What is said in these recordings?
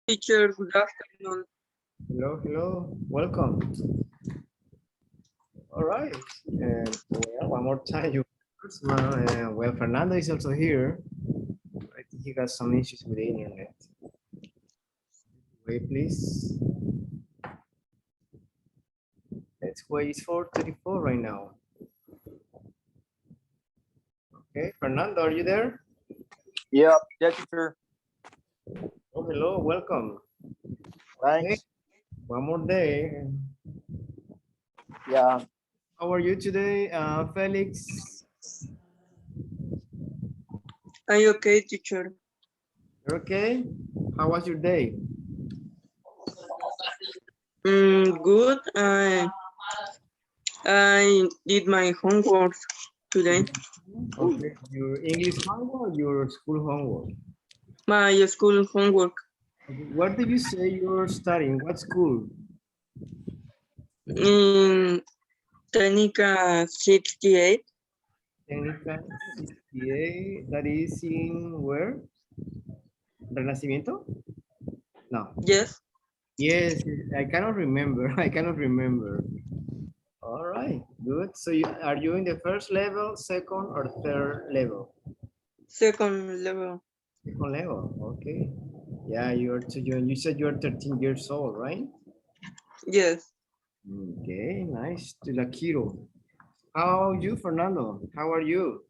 Teacher, good afternoon. Hello, hello, welcome. All right, well, one more time, well, Fernando is also here. I think he got some issues with the internet. Wait, please. Let's wait. It's 4:34 right now. Okay, Fernando, are you there? Yep, yeah, teacher. Oh, hello, welcome. Okay, Thanks. one more day. Yeah, How are you today, Felix? Are you okay, teacher? You're okay? How was your day? Good. I did my homework today. Okay, your English homework, your school homework. My school homework What did you say you're studying? What school? in Técnica 68. Técnica 68, that is in where? Renacimiento? No. Yes, Yes, I cannot remember. I cannot remember. All right, good. So are you in the first level, second, or third level? second level. Second level, okay. Yeah, you're too young. You said you're 13 years old, right? Yes, Okay, nice. To la Kiro. How are you, Fernando? How are you?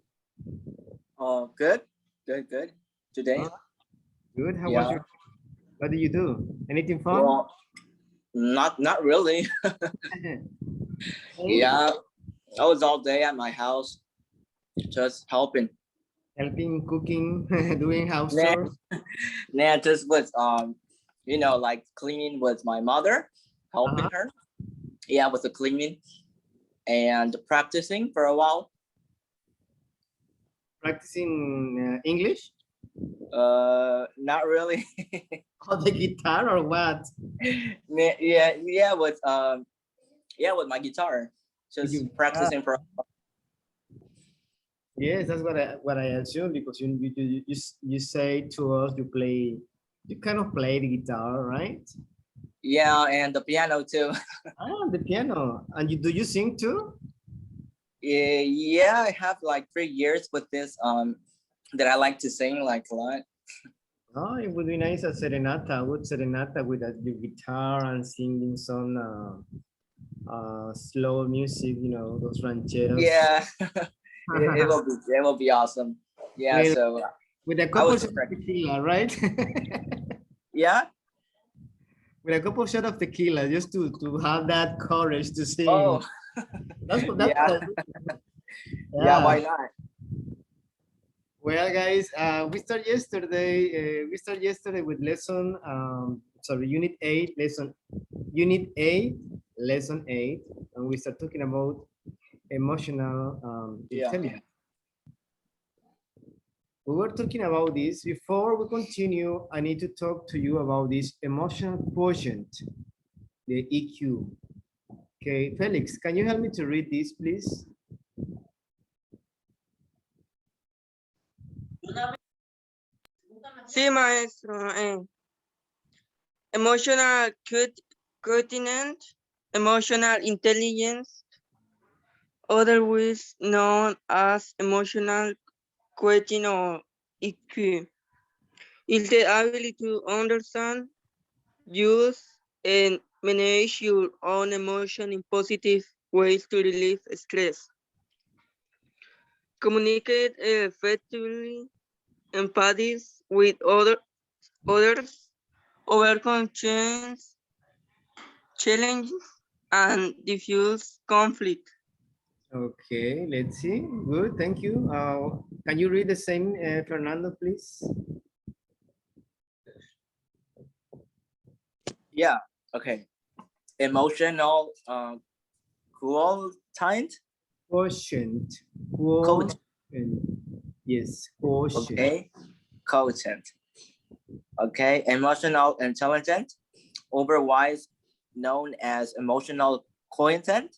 good, good. Today, Huh? Good. How was yeah, your? What did you do? Anything fun? well, not really. Hey, Yeah, I was all day at my house, just helping. helping, cooking, doing house Nah, chores. nah, just was like cleaning with my mother, helping Uh-huh. her. Yeah, with the cleaning and practicing for a while. Practicing English Not really. or the guitar or what? Yeah, with my guitar, With your just guitar. practicing for. Yes, that's what I assume because you say to us you kind of play the guitar, right? Yeah, and the piano too. Ah, the piano. And do you sing too? Yeah, I have like 3 years with this that I like to sing like a lot. Oh, it would be nice a serenata, would serenata with your guitar and singing some slow music, those rancheros. Yeah, it will be awesome. Yeah, with so with a I couple was shot just of tequila, right? yeah. With a couple shot of tequila, just to have that courage to sing. Oh, That's what yeah, I do. yeah. Yeah. Why not? Well, guys, we start yesterday with unit 8, lesson 8, and we start talking about emotional Yeah, intelligence. We were talking about this. Before we continue, I need to talk to you about this emotional quotient, the EQ. Okay, Felix, can you help me to read this, please? sí, maestro. Emotional continent, emotional intelligence, otherwise known as emotional quotient or EQ, is the ability to understand, use, and manage your own emotion in positive ways to relieve stress, communicate effectively, empathize with others, overcome challenges, and diffuse conflict. Okay, let's see. Good, thank you. Can you read the same, Fernando, please? yeah. Okay. Emotional quotient. Quotient. Quotient. Quotient. Yes, quotient. Okay. Quotient. Okay. Emotional intelligence, otherwise known as emotional quotient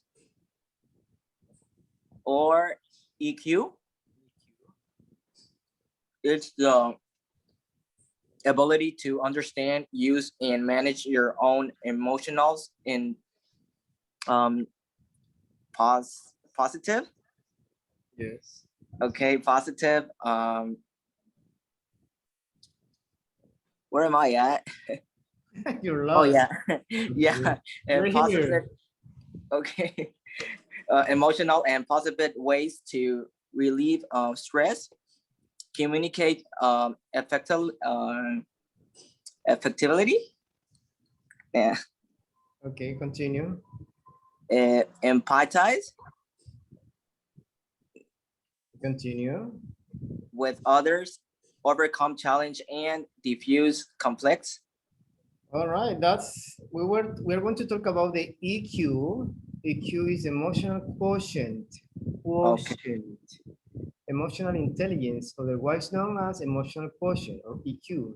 or EQ. It's the ability to understand, use, and manage your own emotionals in um, positive. Yes. Okay, positive. Where am I at? You're Oh lost. yeah, yeah, You're and positive. here. Okay, emotional and positive ways to relieve stress, communicate effectively, yeah, Okay, continue. empathize Continue. with others, overcome challenge, and diffuse conflicts. All right, we're going to talk about the EQ. EQ is emotional quotient. Okay. Quotient. Emotional intelligence, otherwise known as emotional quotient or EQ,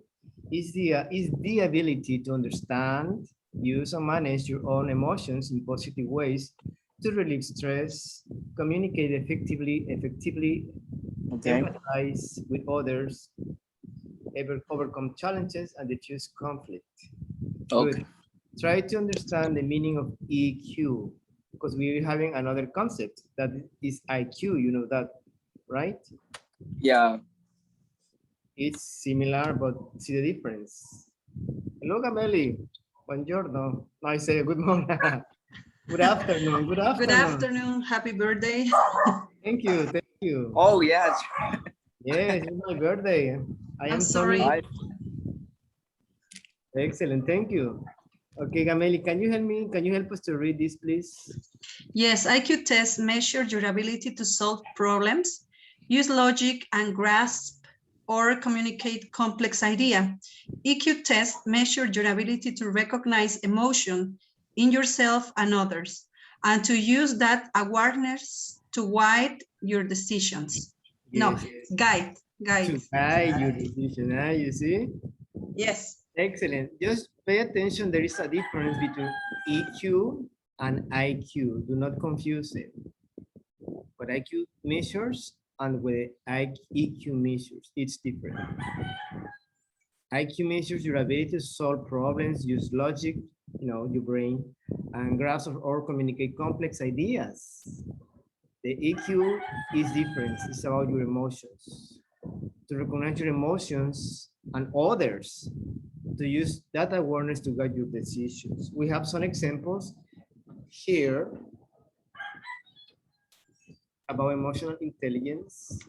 is the ability to understand, use, and manage your own emotions in positive ways to relieve stress, communicate effectively, Okay. empathize with others, overcome challenges, and diffuse conflict. Okay. Good. Try to understand the meaning of EQ because we're having another concept that is IQ. You know that, right? Yeah. It's similar, but see the difference. Hello, Gameli. Buongiorno. No, I say good morning. Good afternoon. Good Good afternoon. afternoon. Happy birthday. Thank you. Thank you. Oh yes. Yes, it's my birthday. I I'm am sorry. turning. I, Excellent. Thank you. Okay, Gameli, can you help me? Can you help us to read this, please? Yes, IQ tests measure your ability to solve problems, use logic and grasp or communicate complex idea. EQ tests measure your ability to recognize emotion in yourself and others, and to use that awareness to guide your decisions. Yes. Guide. To guide your decision, you see? Yes. Excellent. Just pay attention. There is a difference between EQ and IQ. Do not confuse it. What IQ measures and what EQ measures, it's different. IQ measures your ability to solve problems, use logic, your brain, and grasp or communicate complex ideas. The EQ is different. It's about your emotions. To recognize your emotions and others, to use that awareness to guide your decisions. We have some examples here about emotional intelligence.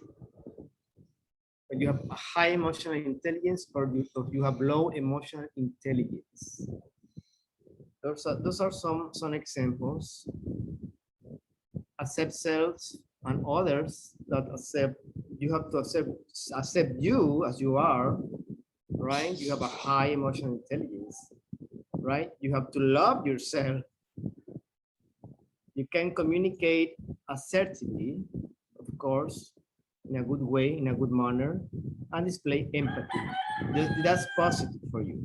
When you have a high emotional intelligence or you have low emotional intelligence. Those are some examples. Accept self and others that accept, you have to accept you as you are, right? You have a high emotional intelligence, right? You have to love yourself. You can communicate assertively, of course, in a good way, in a good manner, and display empathy. That's positive for you.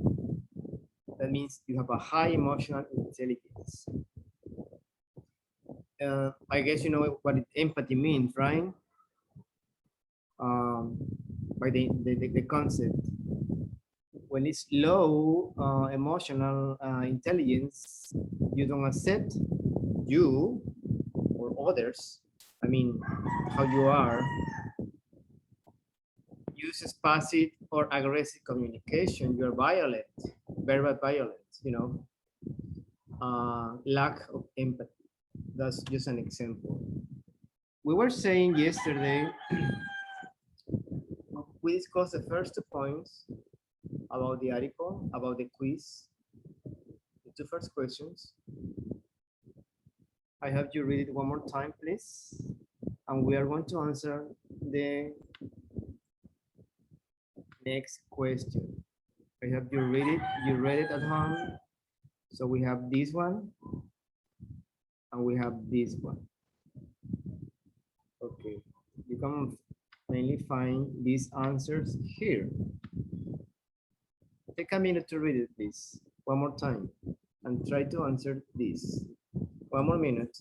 That means you have a high emotional intelligence. I guess you know what empathy means, right? By the concept. When it's low emotional intelligence, you don't accept you or others. I mean, how you are. Uses passive or aggressive communication. You're violent, verbal violence, lack of empathy. That's just an example. We were saying yesterday, we discussed the first 2 points about the article, about the quiz, the 2 first questions. I have you read it one more time, please. And we are going to answer the next question. I have you read it. You read it at home. So we have this one, and we have this one. Okay, you can mainly find these answers here. Take a minute to read it, please. One more time, and try to answer this. One more minute.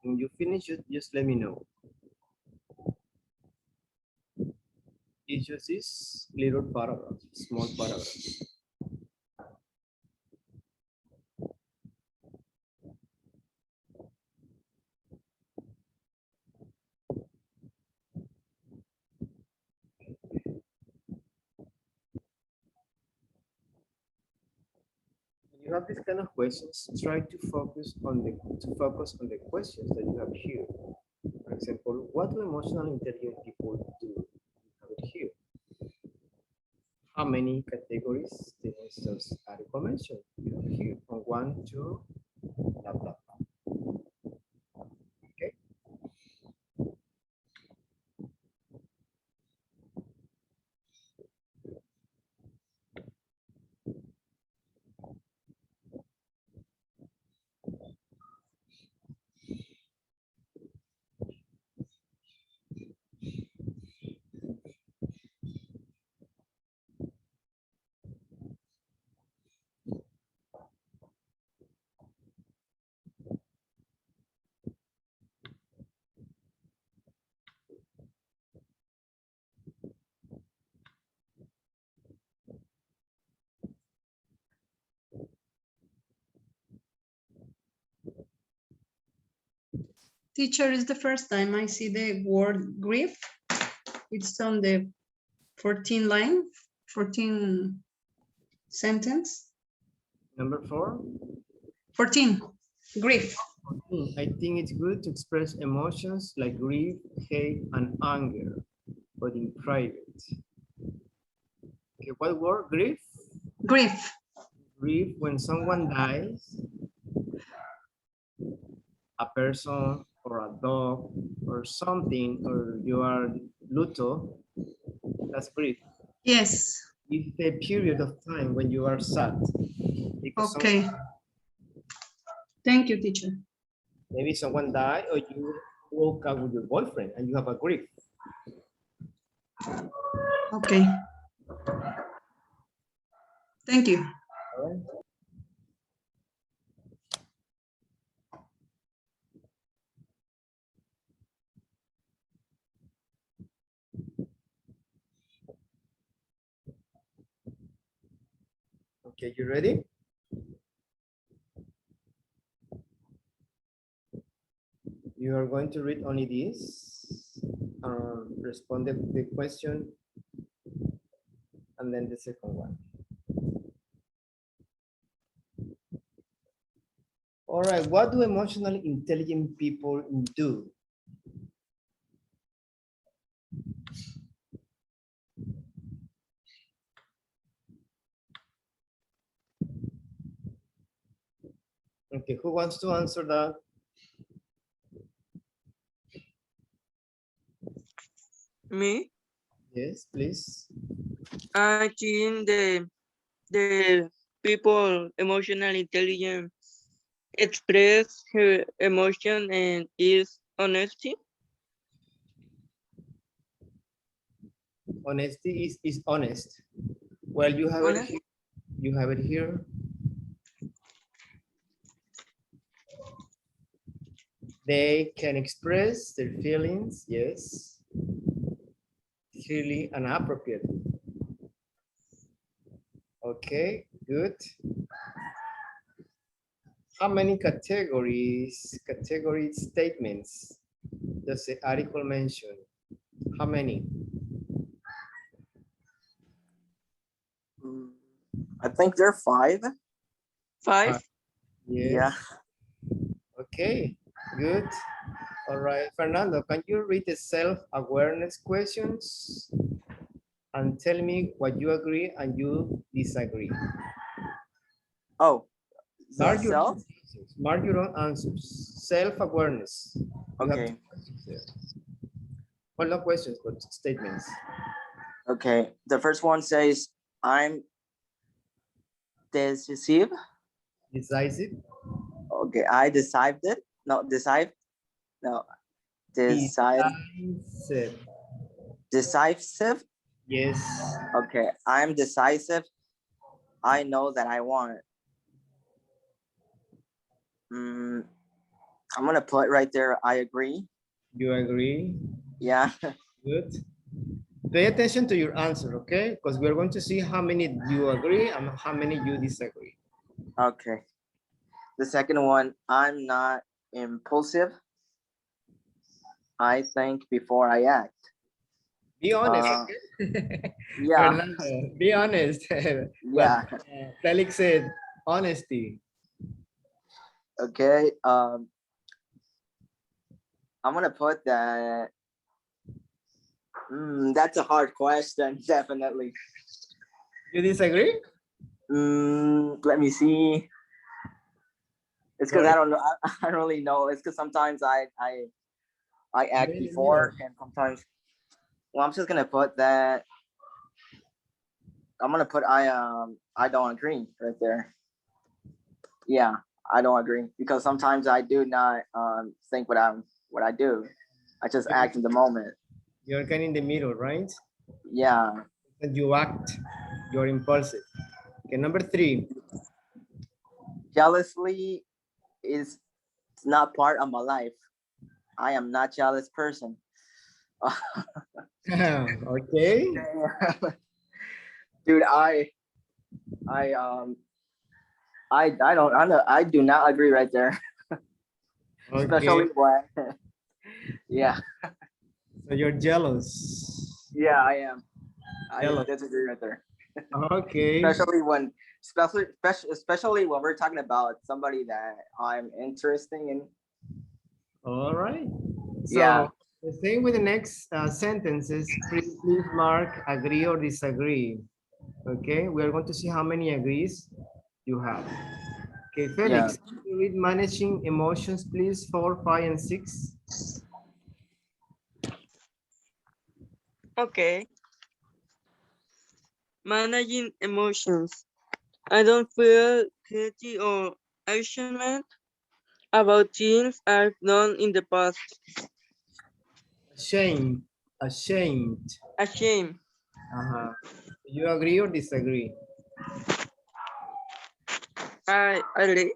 When you finish it, just let me know. It's just this little paragraph, small paragraph. When you have this kind of questions, try to focus on the questions that you have here. For example, what do emotionally intelligent people do? You have it here. How many categories the instance article mentioned? You have it here on 1, 2, blah, blah, blah. Okay. Teacher, is the first time I see the word grief. It's on the 14 line, 14 sentence. Number 4. 14, grief. I think it's good to express emotions like grief, hate, and anger, but in private. Okay, what word? Grief? Grief. Grief when someone dies, a person or a dog or something, or you are luto, that's grief. Yes. It's a period of time when you are sad. Because Okay. Thank you, teacher. maybe someone died or you woke up with your boyfriend and you have a grief. Okay. Thank you. All right. Okay, you ready? You are going to read only this, respond the question, and then the second one. All right, what do emotionally intelligent people do? Okay, who wants to answer that? Me, Yes, please. I think the people emotional intelligence express her emotion and is honesty. Honesty is honest. Well, you have it Honest. here. You have it here. They can express their feelings, yes, clearly and appropriately. Okay, good. How many category statements does the article mention? How many? I think there are 5. 5. Yes. Yeah. Okay, good. All right, Fernando, can you read the self-awareness questions and tell me what you agree and you disagree? Oh, the Mark your self. answers. Mark your own answers. Self-awareness. You have Okay. 2 questions there. Well, not questions, but statements. Okay. The first one says, I'm decisive. Decisive. Okay. I decided it. No, decide. No. Decide. Decisive. Decisive. Yes. Okay. I'm decisive. I know that I want it. I'm gonna put right there, I agree. You agree? Yeah. Good. Pay attention to your answer, okay? Because we're going to see how many you agree and how many you disagree. Okay. The second one, I'm not impulsive. I think before I act. Be honest. Yeah. Fernando, be honest. Yeah. Felix said honesty. Okay. I'm gonna put that. That's a hard question. Definitely. You disagree? Let me see. It's because I don't know. I don't really know. It's because sometimes I act before, and sometimes. Well, I'm just gonna put that. I'm gonna put I don't agree right there. Yeah, I don't agree because sometimes I do not think what I do. I just act in the moment. You're kind of in the middle, right? Yeah. And you act. You're impulsive. Okay, number 3. Jealously is not part of my life. I am not jealous person. Okay. Dude, I I do not agree right there. Okay. Especially when yeah. So you're jealous. Yeah, I am. Jealous. I disagree right there. Okay. Especially when we're talking about somebody that I'm interested in. All right. So Yeah. the same with the next sentences. Please mark agree or disagree. Okay, we are going to see how many agrees you have. Okay, Felix, can you read managing emotions, please? 4, 5, and 6. Okay. Managing emotions. I don't feel guilty or ashamed about things I've done in the past. Ashamed. Ashamed. Ashamed. Do you agree or disagree? I agree.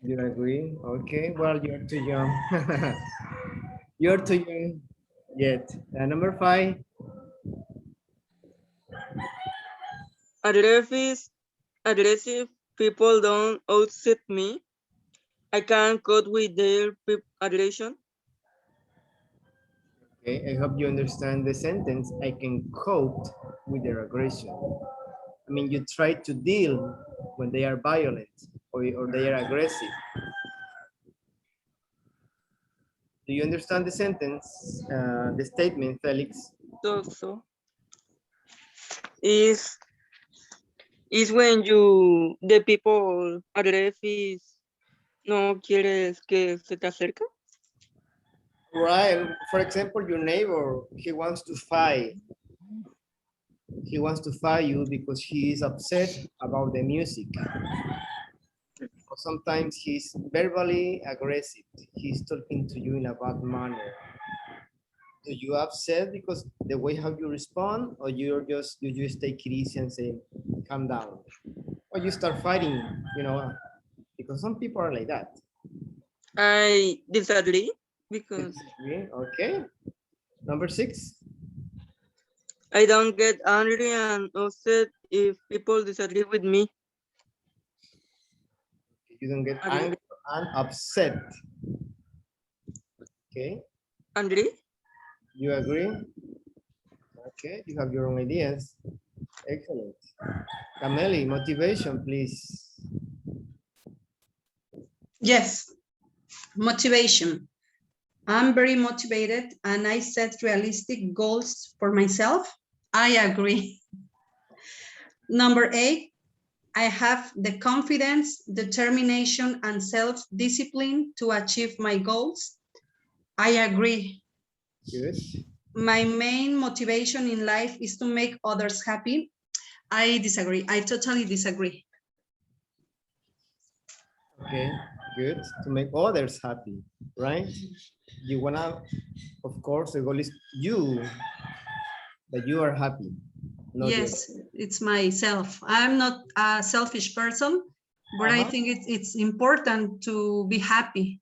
You agree? Okay, well, you're too young. You're too young yet. Number 5. Aggressive people don't upset me. I can't cope with their aggression. Okay, I hope you understand the sentence. I can cope with their aggression. I mean, you try to deal when they are violent or they are aggressive. Do you understand the sentence, the statement, Felix? So is when the people aggressive no quieres que se te acerque. Right. For example, your neighbor, he wants to fight. He wants to fight you because he is upset about the music. Or sometimes he's verbally aggressive. He's talking to you in a bad manner. Do you upset because the way how you respond, or you just take it easy and say, calm down? Or you start fighting, because some people are like that. I disagree because Okay. Number 6. I don't get angry and upset if people disagree with me. You don't get angry and upset. Okay. Angry? You agree? Okay, you have your own ideas. Excellent. Cameli, motivation, please. Yes, motivation. I'm very motivated and I set realistic goals for myself. I agree. Number 8, I have the confidence, determination, and self-discipline to achieve my goals. I agree. Good. My main motivation in life is to make others happy. I disagree. I totally disagree. Okay, good. To make others happy, right? You wanna, of course, the goal is that you are happy. Yes, it's myself. I'm not a selfish person, but I think it's important to be happy.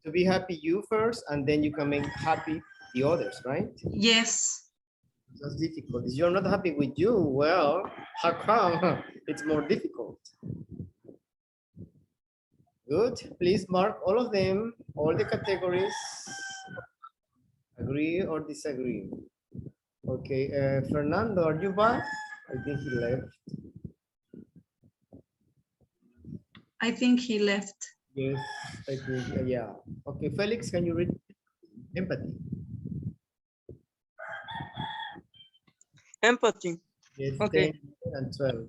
To be happy you first, and then you can make happy the others, right? Yes. That's difficult. If you're not happy with you, well, how come? It's more difficult. Good. Please mark all of them, all the categories. Agree or disagree. Okay, Fernando, are you back? I think he left. I think he left. Yes, I think, yeah. Okay, Felix, can you read empathy? Empathy. Yes, Okay. 10 and 12.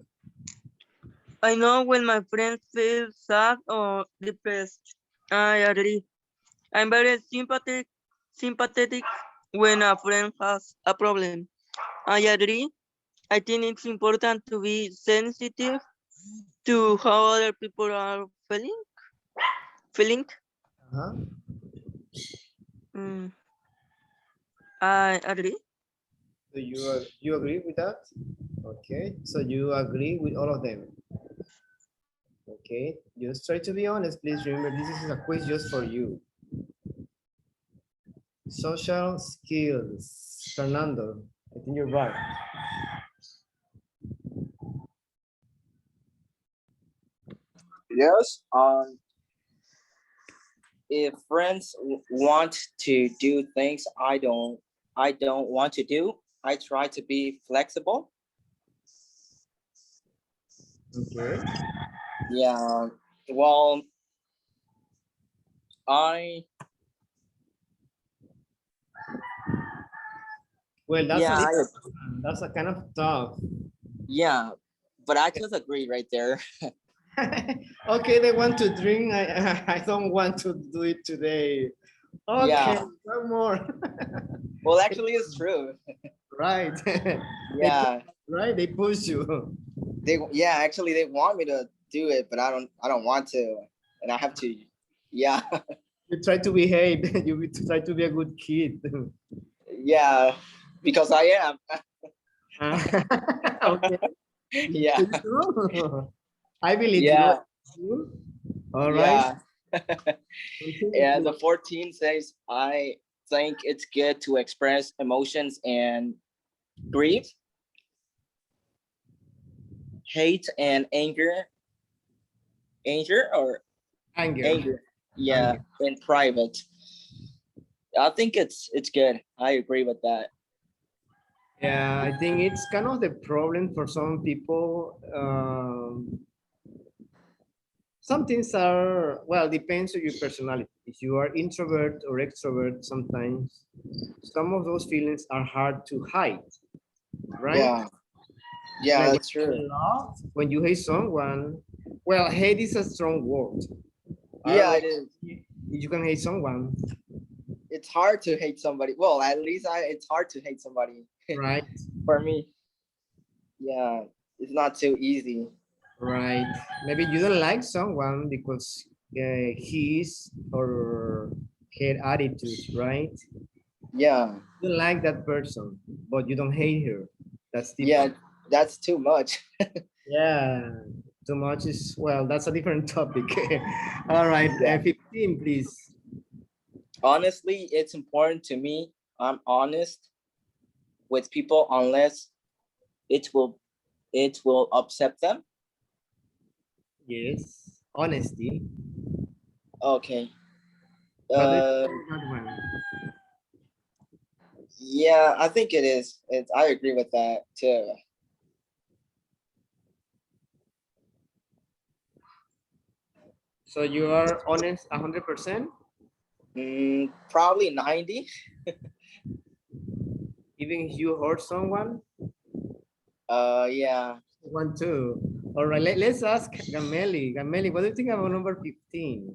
I know when my friends feel sad or depressed. I agree. I'm very sympathetic when a friend has a problem. I agree. I think it's important to be sensitive to how other people are feeling. Uh-huh. Mm, I agree. So you agree with that? Okay, so you agree with all of them. Okay, just try to be honest, please. Remember, this is a quiz just for you. Social skills. Fernando, I think you're right. Yes. If friends want to do things I don't want to do, I try to be flexible. Okay. Yeah. Well, I Well, yeah, that's a kind of tough. yeah, but I just agree right there. Okay, they want to drink. I don't want to do it today. Okay, Yeah. no more. Well, actually, it's true. Right. Yeah. Right, they push you. Actually, they want me to do it, but I don't want to, and I have to. Yeah. You try to behave. You try to be a good kid. Yeah, because I am. Okay. Yeah. I believe Yeah. you. All right. Yeah. Continue, Yeah. The please. 14 says, I think it's good to express emotions and grief, hate, and anger or Anger. anger. Yeah, Anger. in private. I think it's good. I agree with that. Yeah, I think it's kind of the problem for some people. Some things are, well, depends on your personality. If you are introvert or extrovert, sometimes some of those feelings are hard to hide, right? Yeah. Yeah, Like when that's you true. love, when you hate someone, well, hate is a strong word. I don't Yeah, know it is. if you can hate someone, It's hard to hate somebody. Well, at least it's hard to hate somebody right? for me. Yeah, it's not too easy. Right. Maybe you don't like someone because his or her attitude, right? Yeah. You like that person, but you don't hate her. That's Yeah, different. that's too much. Yeah. Too much is, well, that's a different topic. All right. Yeah. 15, please. Honestly, it's important to me. I'm honest with people unless it will it will upset them. Yes. Honesty. Okay. What do you Uh think about that one? yeah, I think it is. I agree with that too. So you are honest 100%? Probably 90. Even if you hurt someone? Yeah. One, two. All right, let's ask Gameli. Gameli, what do you think about number 15?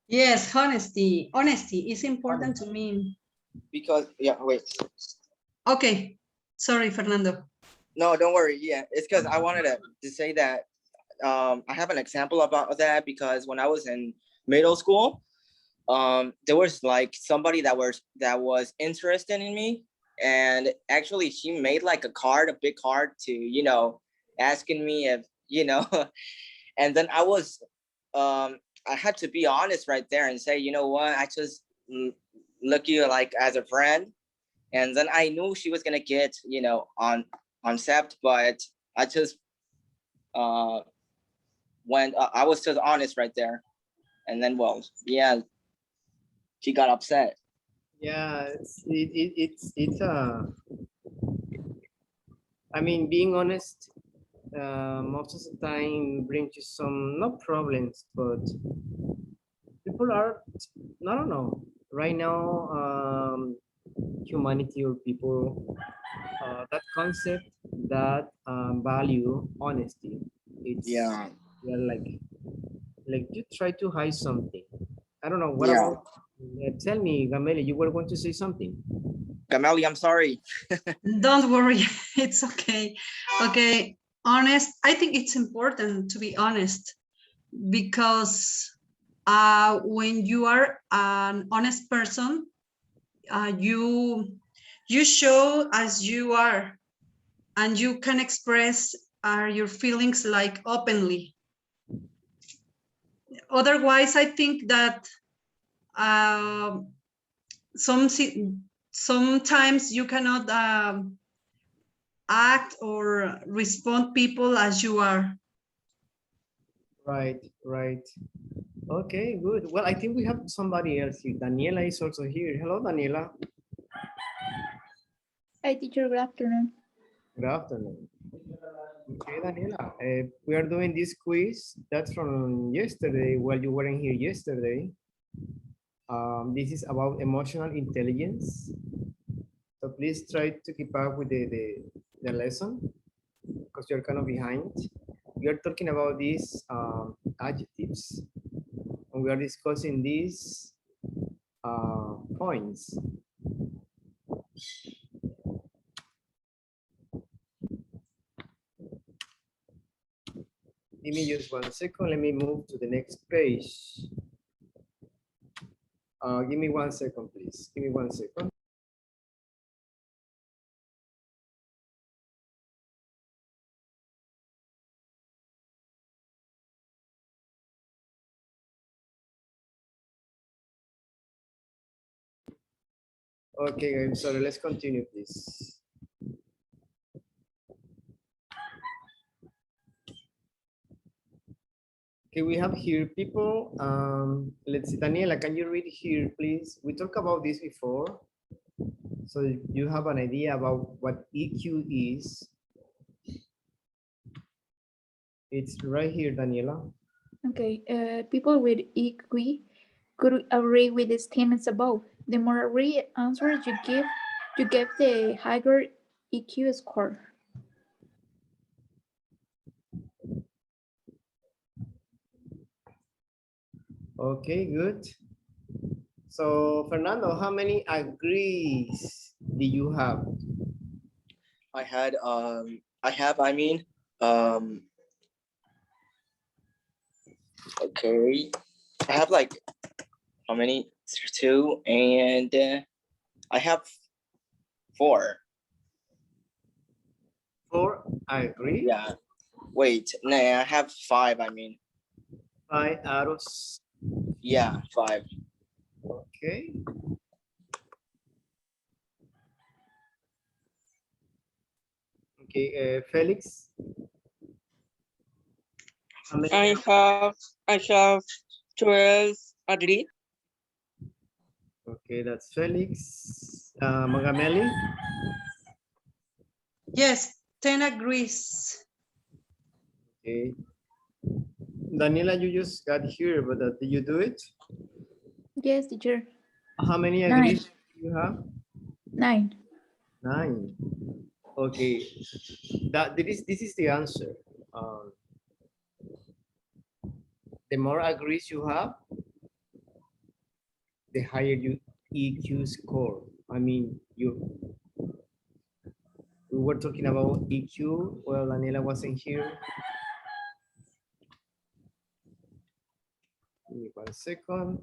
Yes, honesty. Honesty is important to me. Because yeah, wait. Okay. Sorry, Fernando. No, don't worry. Yeah, it's because I wanted to say that I have an example about that because when I was in middle school, there was like somebody that was interested in me, and actually she made like a big card to asking me if and then I was I had to be honest right there and say, you know what, I just look you like as a friend. And then I knew she was gonna get, you know, on Sept, but I just went. I was just honest right there, and then well, yeah, she got upset. Yeah, I mean, being honest, most of the time brings you some, not problems, but people are, I don't know, right now, humanity or people, that concept, that value honesty, it's, Yeah, yeah, like you try to hide something. I don't know, what yeah. about, tell me, Gameli, you were going to say something. Gameli, I'm sorry. Don't worry, it's okay. Okay, honest. I think it's important to be honest because when you are an honest person, you show as you are, and you can express your feelings like openly. Otherwise, I think that uh, sometimes you cannot act or respond people as you are. Right, right. Okay, good. Well, I think we have somebody else here. Daniela is also here. Hello, Daniela. Hi, teacher. Good afternoon. Good afternoon. Okay, Daniela, we are doing this quiz. That's from yesterday, while you weren't here yesterday. This is about emotional intelligence. So please try to keep up with the lesson because you're kind of behind. We are talking about these adjectives, and we are discussing these points. Give me just 1 second. Let me move to the next page. Give me 1 second, please. Give me 1 second. Okay, I'm sorry. Let's continue, please. Okay, we have here people. Let's see, Daniela, can you read here, please? We talked about this before, so you have an idea about what EQ is. It's right here, Daniela. Okay, people with EQ could agree with the statements above. The more agree answers you give the higher EQ score. Okay, good. So, Fernando, how many agrees do you have? I had I mean okay. I have like how many? Two, and I have four. 4 agree. Yeah. Wait, no, I have five. I mean, 5 out of, yeah, five. okay. Okay, Felix. How many I have 12 agree. Okay, that's Felix. Magameli. Yes, 10 agrees. Okay. Daniela, you just got here, but did you do it? Yes, teacher. How many 9. agrees do you have? 9. 9. Okay. This is the answer. The more agrees you have, the higher you EQ score. I mean, we were talking about EQ. Well, Daniela wasn't here. Give me 1 second.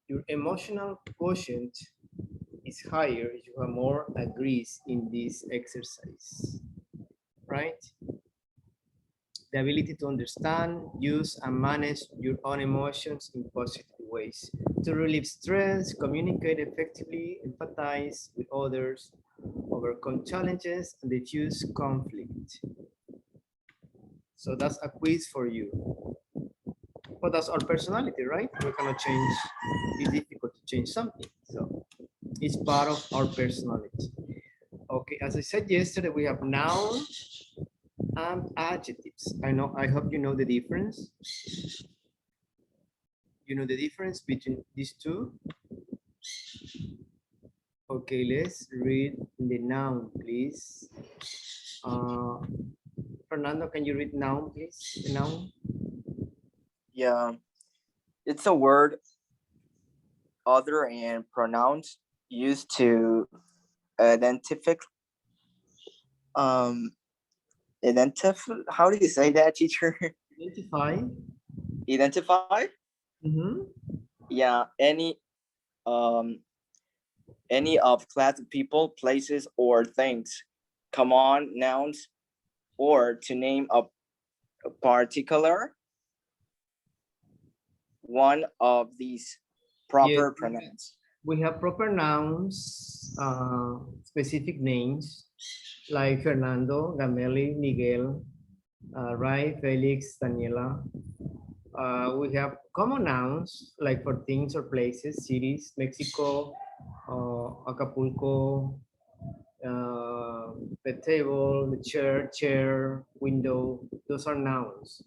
Your emotional quotient is higher, you have more agrees in this exercise, right? The ability to understand, use, and manage your own emotions in positive ways. To relieve stress, communicate effectively, empathize with others, overcome challenges, and diffuse conflict. So that's a quiz for you. But that's our personality, right? We cannot change, it's difficult to change something. So it's part of our personality. Okay, as I said yesterday, we have nouns and adjectives. I hope you know the difference. You know the difference between these two? Okay, let's read the noun, please. Fernando, can you read noun, please? The noun? Yeah, it's a word other and pronouns used to identify identify, how do you say that, teacher? Identify. Identify? Mm-hmm. Yeah, any of class of people, places, or things. Come on, nouns, or to name a particular one of these Yes, proper pronouns. we have proper nouns, specific names like Fernando, Gameli, Miguel, Rai, Felix, Daniela. We have common nouns like for things or places, cities, Mexico, Acapulco, the table, the chair, window. Those are nouns.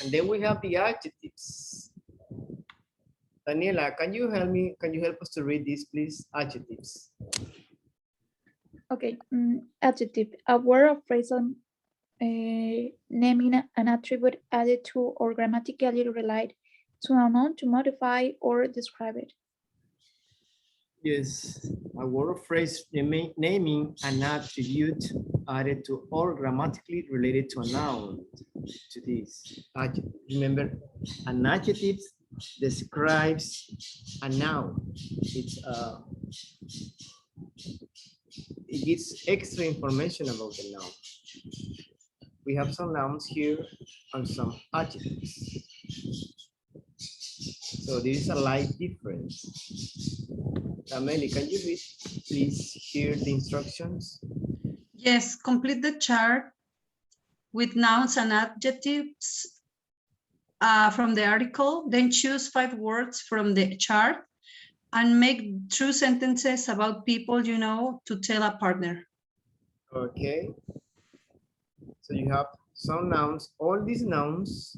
And then we have the adjectives. Daniela, can you help me? Can you help us to read this, please? Adjectives. Okay, adjective, a word or phrase naming an attribute added to or grammatically related to a noun to modify or describe it. Yes, a word or phrase naming an attribute added to or grammatically related to a noun. To this adjective. Remember, an adjective describes a noun. It gives extra information about the noun. We have some nouns here and some adjectives. So there is a light difference. Amelie, can you read, please, hear the instructions? Yes, complete the chart with nouns and adjectives from the article, then choose 5 words from the chart and make true sentences about people you know to tell a partner. Okay. So you have some nouns, all these nouns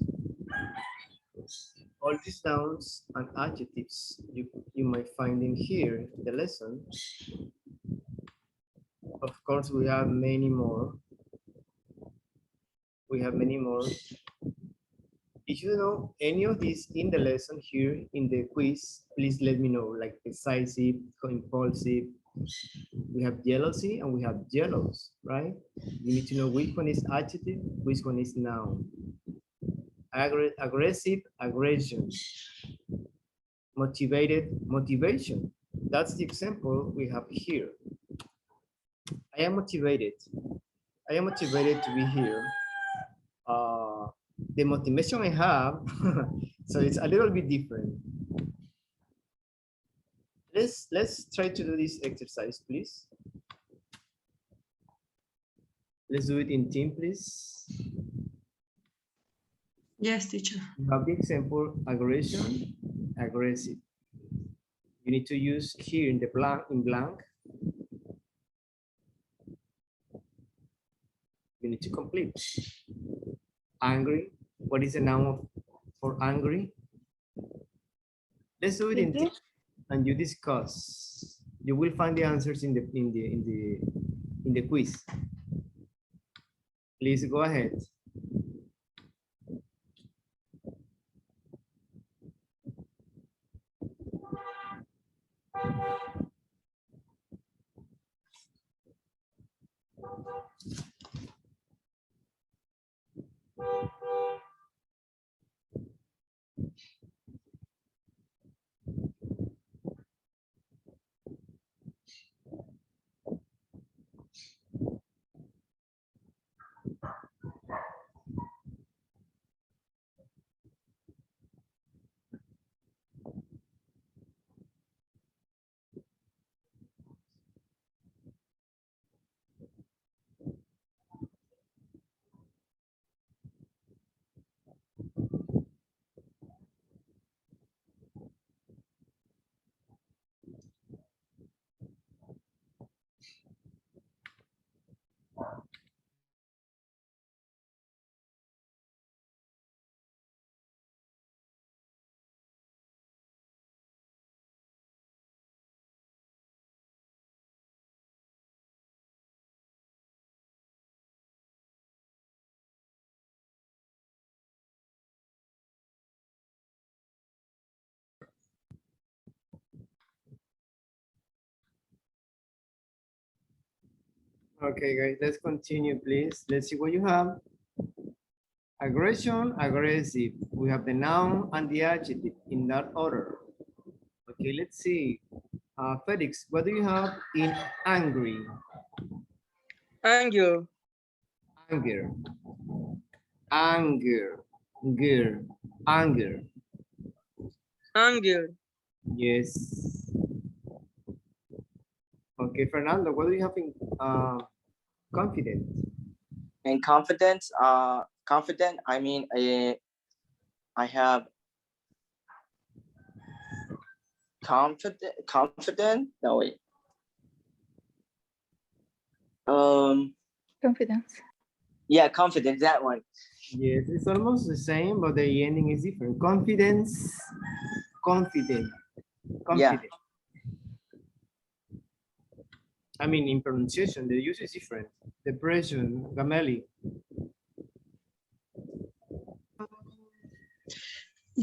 and adjectives you might find in here in the lesson. Of course, we have many more. If you know any of these in the lesson here in the quiz, please let me know, like decisive, impulsive. We have jealousy and we have jealous, right? You need to know which one is adjective, which one is noun. Aggressive, aggression. Motivated, motivation. That's the example we have here. I am motivated. I am motivated to be here. The motivation I have, so it's a little bit different. Let's try to do this exercise, please. Let's do it in team, please. Yes, teacher. You have the example, aggression, aggressive. You need to use here in the blank. You need to complete. Angry. What is the noun for angry? Let's do it in team, and you discuss. You will find the answers in the quiz. Please go ahead. Okay, guys, let's continue, please. Let's see what you have. Aggression, aggressive. We have the noun and the adjective in that order. Okay, let's see. Felix, what do you have in angry? Anger, Anger. Anger. Anger. Anger. anger, Yes. Okay, Fernando, what do you have in confident? And confidence, confident, I mean, I have confident, no wait. Confidence. Yeah, confident, that one. Yes, it's almost the same, but the ending is different. Confidence, confident, Yeah. confident. I mean, in pronunciation, the use is different. Depression, Gameli.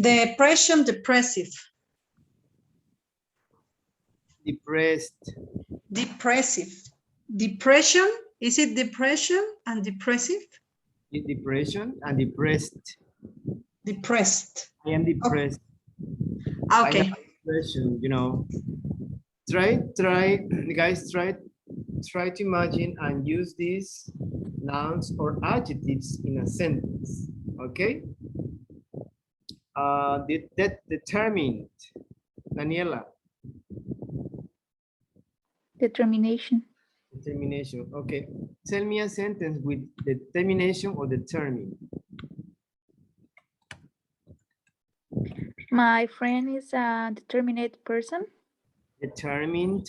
Depression, depressive. Depressed. Depressive. Depression, is it depression and depressive? Depression and depressed. Depressed. I am depressed. I Okay. have depression, you know. Try, guys, try to imagine and use these nouns or adjectives in a sentence, okay? Determined, Daniela. Determination. Determination, okay. Tell me a sentence with determination or determined. My friend is a determined person. Determined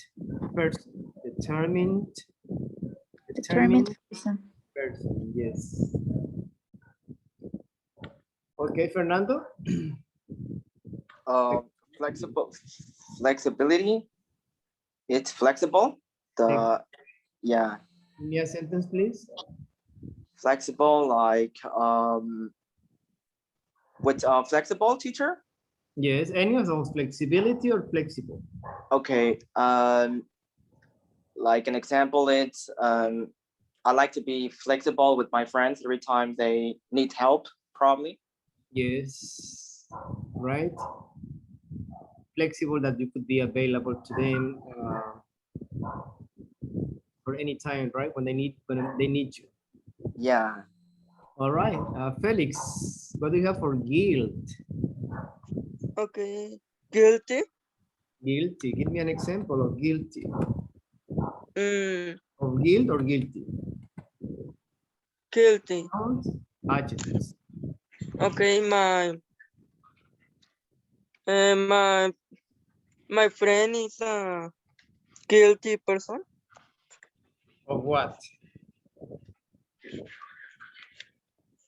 person. Determined Person. person, yes. Okay, Fernando. Flexibility. It's flexible. Yeah. Give me a sentence, please. Flexible, like with flexible, teacher. Yes, any of those, flexibility or flexible. Okay. Like an example, it's I like to be flexible with my friends every time they need help, probably. Yes, right. Flexible, that you could be available to them for any time, right? When they need you. Yeah. All right, Felix, what do you have for guilt? okay, guilty, Guilty. Give me an example of guilty. mm, Of guilt or guilty? guilty. Nouns, adjectives. Okay, my friend is a guilty person. Of what?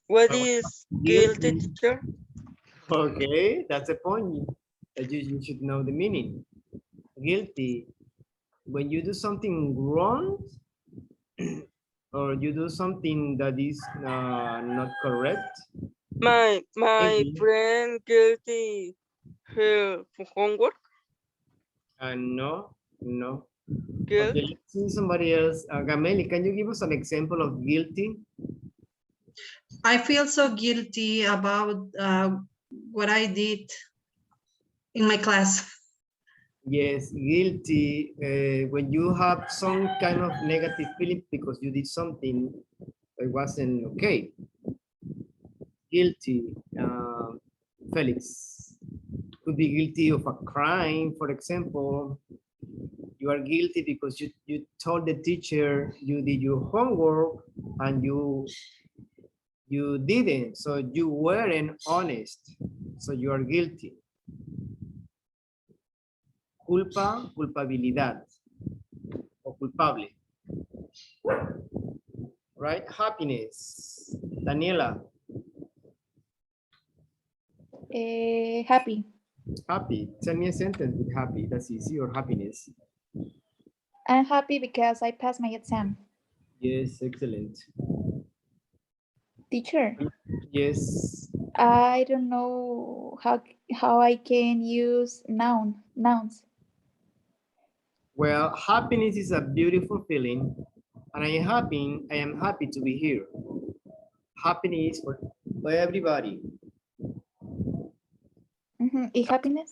What Of is guilty, guilty. teacher? Okay, that's a point. You should know the meaning. Guilty. When you do something wrong, or you do something that is not correct. My Maybe. friend guilty her homework. No. Guilt. Okay, let's see somebody else. Gameli, can you give us an example of guilty? I feel so guilty about what I did in my class. Yes, guilty. When you have some kind of negative feeling because you did something It wasn't okay. Guilty, Felix. Could be guilty of a crime, for example. You are guilty because you told the teacher you did your homework and you didn't, so you weren't honest, so you are guilty. Culpa, culpabilidad, o culpable. Right? Happiness. Daniela. Happy. Happy. Tell me a sentence with happy. That's easy. Or happiness. I'm happy because I passed my exam. Yes, excellent. Teacher, Yes. I don't know how I can use nouns. Well, happiness is a beautiful feeling, and I am happy to be here. Happiness for everybody. Is happiness?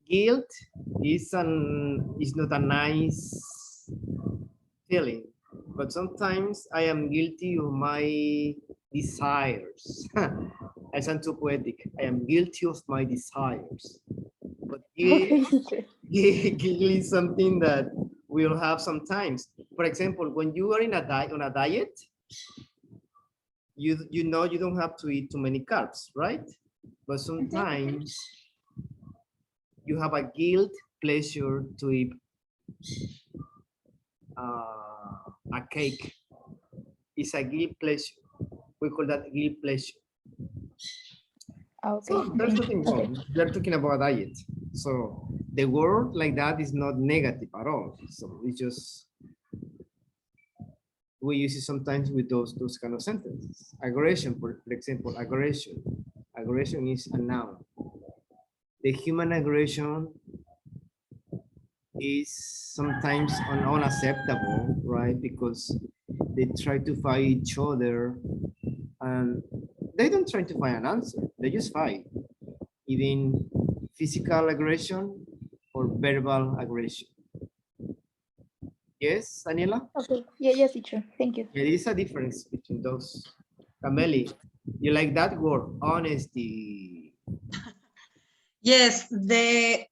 Guilt is not a nice feeling, but sometimes I am guilty of my desires. I sound too poetic. I am guilty of my desires. But Okay, guilt, teacher. guilt is something that we'll have sometimes. For example, when you are on a diet, you know you don't have to eat too many carbs, right? But sometimes you have a guilt pleasure to eat a cake. It's a guilt pleasure. We call that guilt pleasure. Okay. So there's nothing wrong. We're talking about diet. So the word like that is not negative at all. So it's just, we use it sometimes with those kind of sentences. Aggression, for example, aggression. Aggression is a noun. The human aggression is sometimes unacceptable, right? Because they try to fight each other and they don't try to find an answer. They just fight. Even physical aggression or verbal aggression. Yes, Daniela? Okay. Yeah, yes, teacher. Thank you. There is a difference between those. Cameli, you like that word, honesty. Yes, the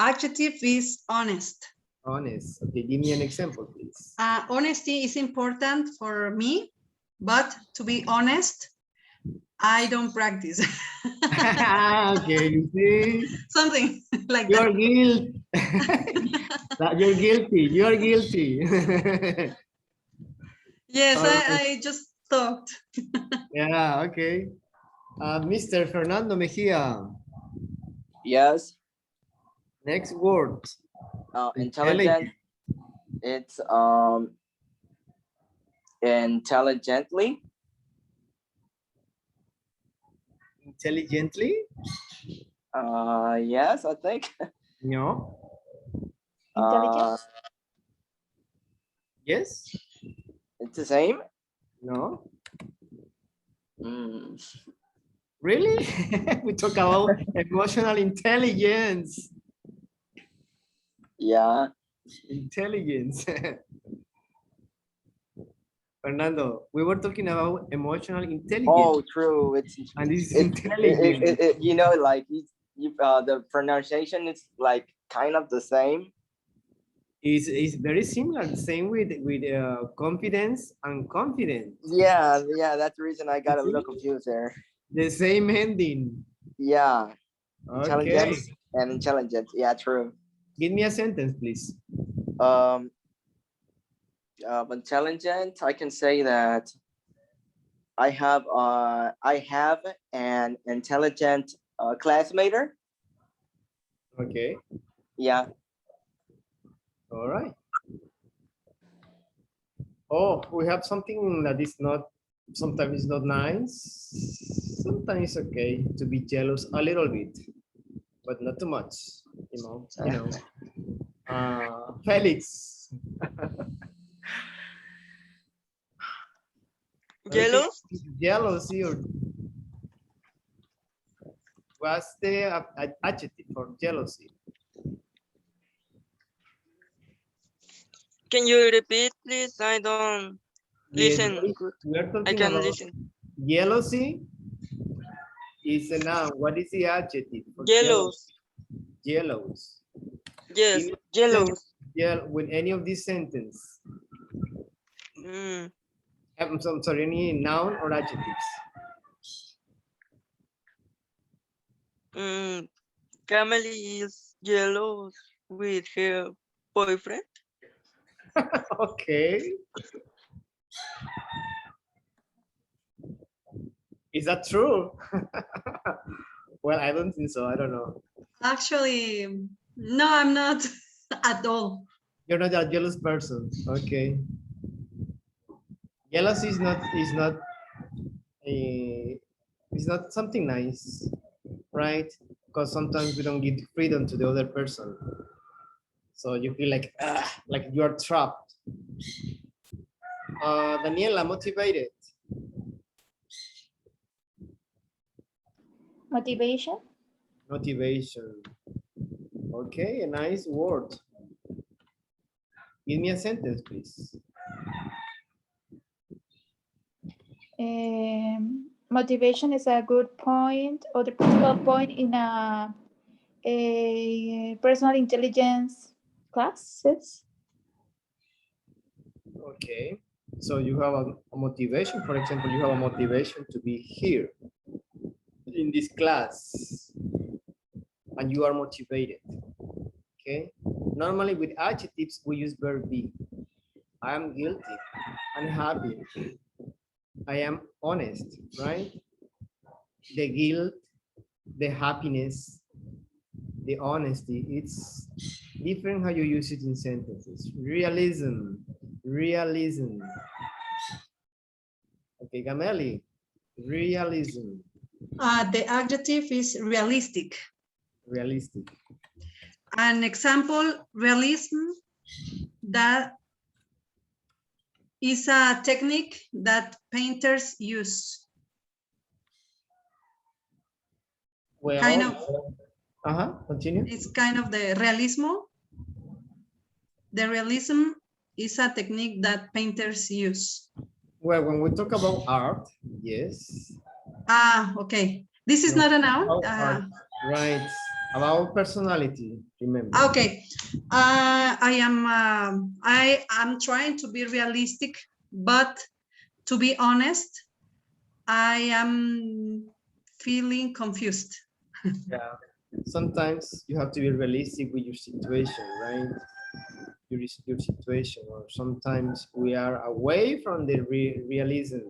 adjective is honest. Honest. Okay, give me an example, please. Honesty is important for me, but to be honest, I don't practice. Okay, you see? Something like You're that. guilty. You're guilty. You're guilty. Yes, All right. I just thought. Yeah, okay. Mr. Fernando Mejia, Yes. next word. Intelligent. It's intelligently. Intelligently? Yes, I think. No. Intelligence? Yes? It's the same. No. Mm. Really? We talk about emotional intelligence. Yeah. Intelligence. Fernando, we were talking about emotional intelligence. Oh, true. It's And this is intelligence. you know, like the pronunciation is like kind of the same. Is very similar. The same with confidence and confidence. Yeah, that's the reason I got a little confused there. The same ending. Yeah, Okay. intelligence and intelligence. Yeah, true. Give me a sentence, please. Intelligent. I can say that I have an intelligent classmate. Okay. Yeah. All right. Oh, we have something that is not, sometimes it's not nice. Sometimes it's okay to be jealous a little bit, but not too much, you know. Felix. Jealous? Jealousy, or what's the adjective for jealousy? Can you repeat, please? I don't Yes, Listen, good. we are I talking can about listen. jealousy is a noun. What is the adjective for Jealous. jealous? Yes, Give me jealous. with any of these sentence. Mm, I'm sorry, any noun or adjectives. mm, Camille is jealous with her boyfriend. Okay. Is that true? Well, I don't think so. I don't know. Actually, no, I'm not at all. You're not a jealous person. Okay. Jealousy is not something nice, right? Because sometimes we don't give freedom to the other person. So you feel like you're trapped. Daniela, motivated. Motivation. Motivation. Okay, a nice word. Give me a sentence, please. Motivation is a good point or the principal point in a personal intelligence classes. Okay. So you have a motivation. For example, you have a motivation to be here in this class and you are motivated. Okay. Normally with adjectives, we use verb be. I am guilty. I'm happy. I am honest, right? The guilt, the happiness, the honesty, it's different how you use it in sentences. Realism, realism. Okay, Gameli, realism, The adjective is realistic. realistic. An example, realism, that is a technique that painters use. Well, Kind of, continue. it's kind of the realismo. The realism is a technique that painters use. Well, when we talk about art, yes. Okay. This is not a noun. About art, right. About personality, remember. Okay. I am trying to be realistic, but to be honest, I am feeling confused. Yeah. Sometimes you have to be realistic with your situation, right? Your situation, or sometimes we are away from the realism.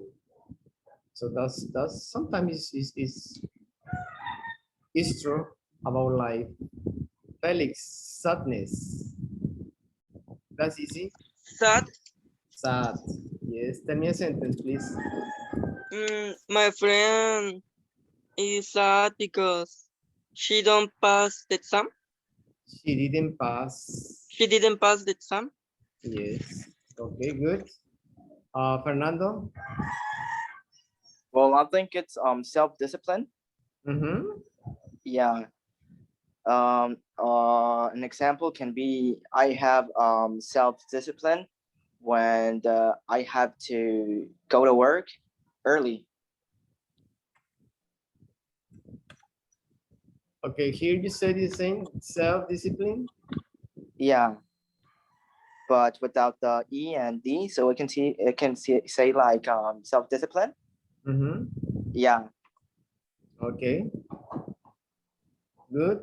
So that's sometimes is true about life. Felix, sadness. That's easy. Sad. Sad. Yes. Tell me a sentence, please. My friend is sad because she don't pass the exam. She didn't pass. She didn't pass the exam. Yes. Okay, good. Fernando. Well, I think it's self-discipline. Mm-hmm. Yeah. An example can be I have self-discipline when I have to go to work early. Okay, here you said the same self-discipline. Yeah, but without the E and D, so it can say like self-discipline. Mm-hmm. Yeah. Okay. Good.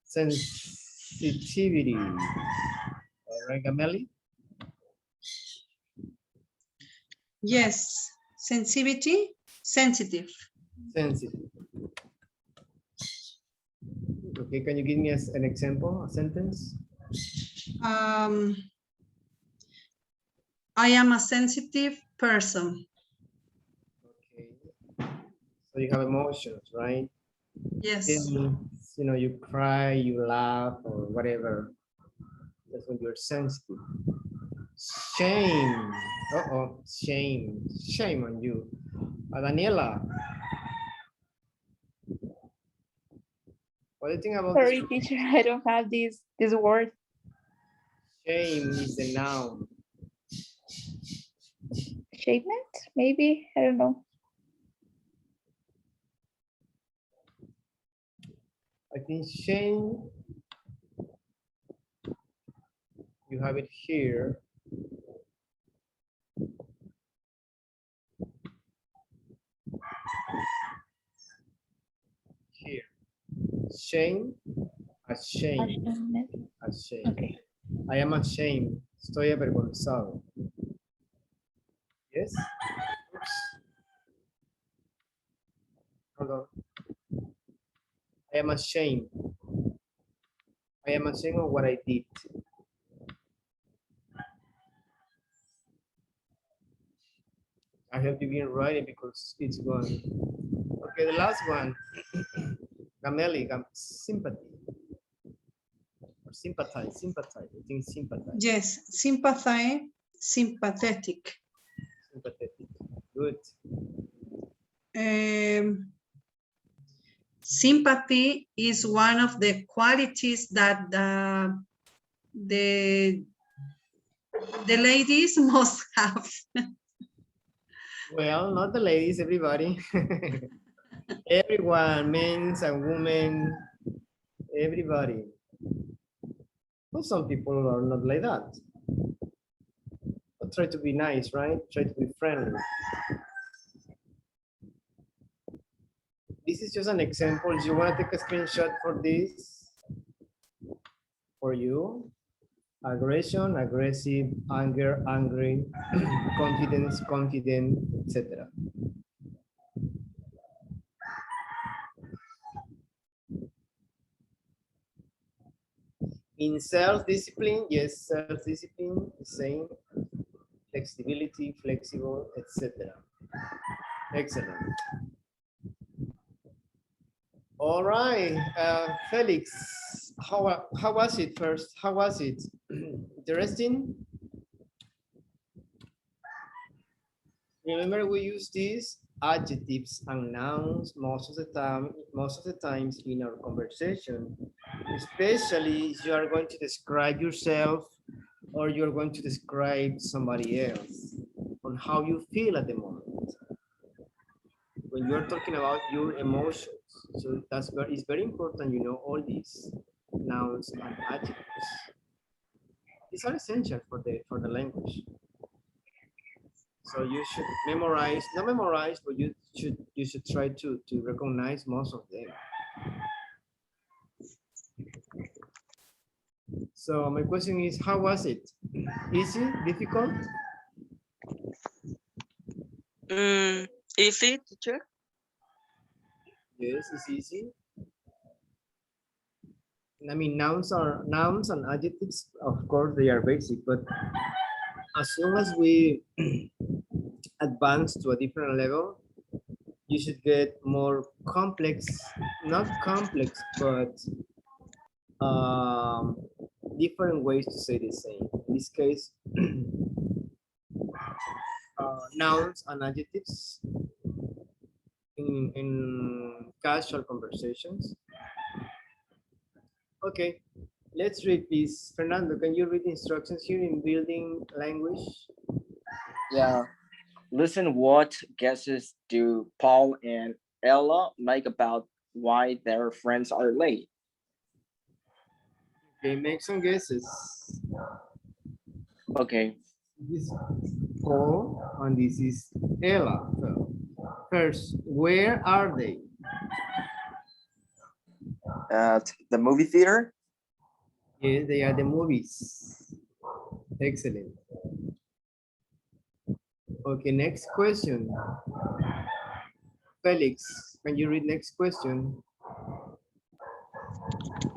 Sensitivity. All right, Gameli. Yes, sensitivity, sensitive. Sensitive. Okay, can you give me an example, a sentence? I am a sensitive person. Okay. So you have emotions, right? Yes. Feelings, you know, you cry, you laugh, or whatever. That's when you're sensitive. Shame. Uh-oh, shame. Shame on you. Daniela. What do you think about Sorry, this? teacher, I don't have this word. Shame is the noun. Achievement, maybe, I don't know. I think shame, you have it here. Here. Shame, ashamed, Achievement. ashamed. Okay. I am ashamed. Estoy avergonzado. Yes? Oops. Hold on. I am ashamed. I am ashamed of what I did. I have to be writing because it's gone. Okay, the last one. Gameli, sympathy. Or sympathize, sympathize. I think sympathize. Yes, sympathize, sympathetic. Sympathetic. Good. Sympathy is one of the qualities that the ladies must have. Well, not the ladies, everybody. Everyone, men and women, everybody. Well, some people are not like that. But try to be nice, right? Try to be friendly. This is just an example. Do you want to take a screenshot for this? For you? Aggression, aggressive, anger, angry, confidence, confident, etc. In self-discipline, yes, self-discipline, the same. Flexibility, flexible, etc. Excellent. All right, Felix, how was it first? How was it? Interesting? Remember, we use these adjectives and nouns most of the times in our conversation, especially if you are going to describe yourself or you're going to describe somebody else on how you feel at the moment. When you're talking about your emotions, so it's very important, you know, all these nouns and adjectives. These are essential for the language. So you should memorize, not memorize, but you should try to recognize most of them. So my question is, how was it? Easy, difficult? Easy, teacher? Yes, it's easy. I mean, nouns and adjectives, of course, they are basic, but as soon as we advance to a different level, you should get more complex, not complex, but different ways to say the same. In this case, nouns and adjectives in casual conversations. Okay, let's read this. Fernando, can you read the instructions here in building language? Yeah. Listen, what guesses do Paul and Ella make about why their friends are late? Okay, make some guesses. Okay. This is Paul and this is Ella. So, first, where are they? At the movie theater? Yes, they are the movies. Excellent. Okay, next question. Felix, can you read next question?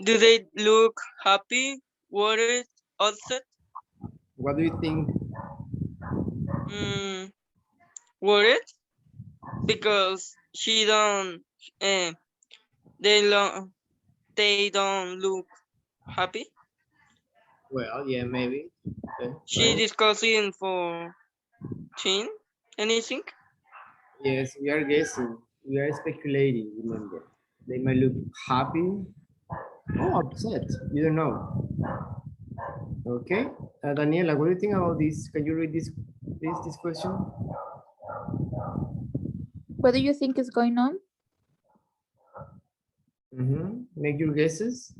Do they look happy, worried, upset? What do you think? Worried? Because she don't, they don't look happy. Well, yeah, maybe. Okay, She right. discussing for teen, anything? Yes, we are guessing. We are speculating, remember. They might look happy or upset. You don't know. Okay. Daniela, what do you think about this? Can you read this please, this question? What do you think is going on? Make your guesses.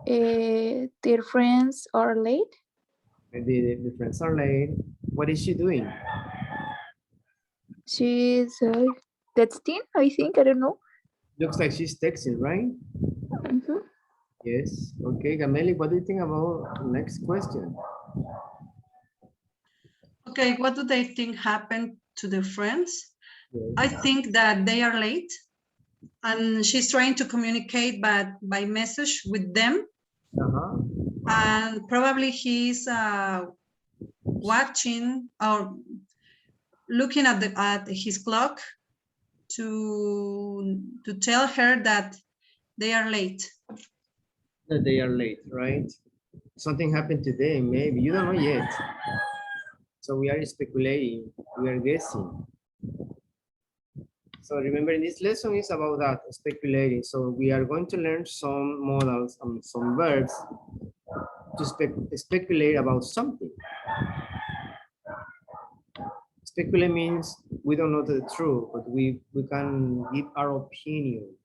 Their friends are late. Maybe the friends are late. What is she doing? She's texting, I think. I don't know. Looks like she's texting, right? Mhm. Yes. Okay, Gameli, what do you think about the next question? Okay, what do they think happened to their friends? Yes. I think that they are late and she's trying to communicate by message with them. And probably he's watching or looking at his clock to tell her that they are late. That they are late, right? Something happened today, maybe. You don't know yet. So we are speculating, we are guessing. So remember, this lesson is about that, speculating. So we are going to learn some modals and some verbs to speculate about something. Speculate means we don't know the truth, but we can give our opinion.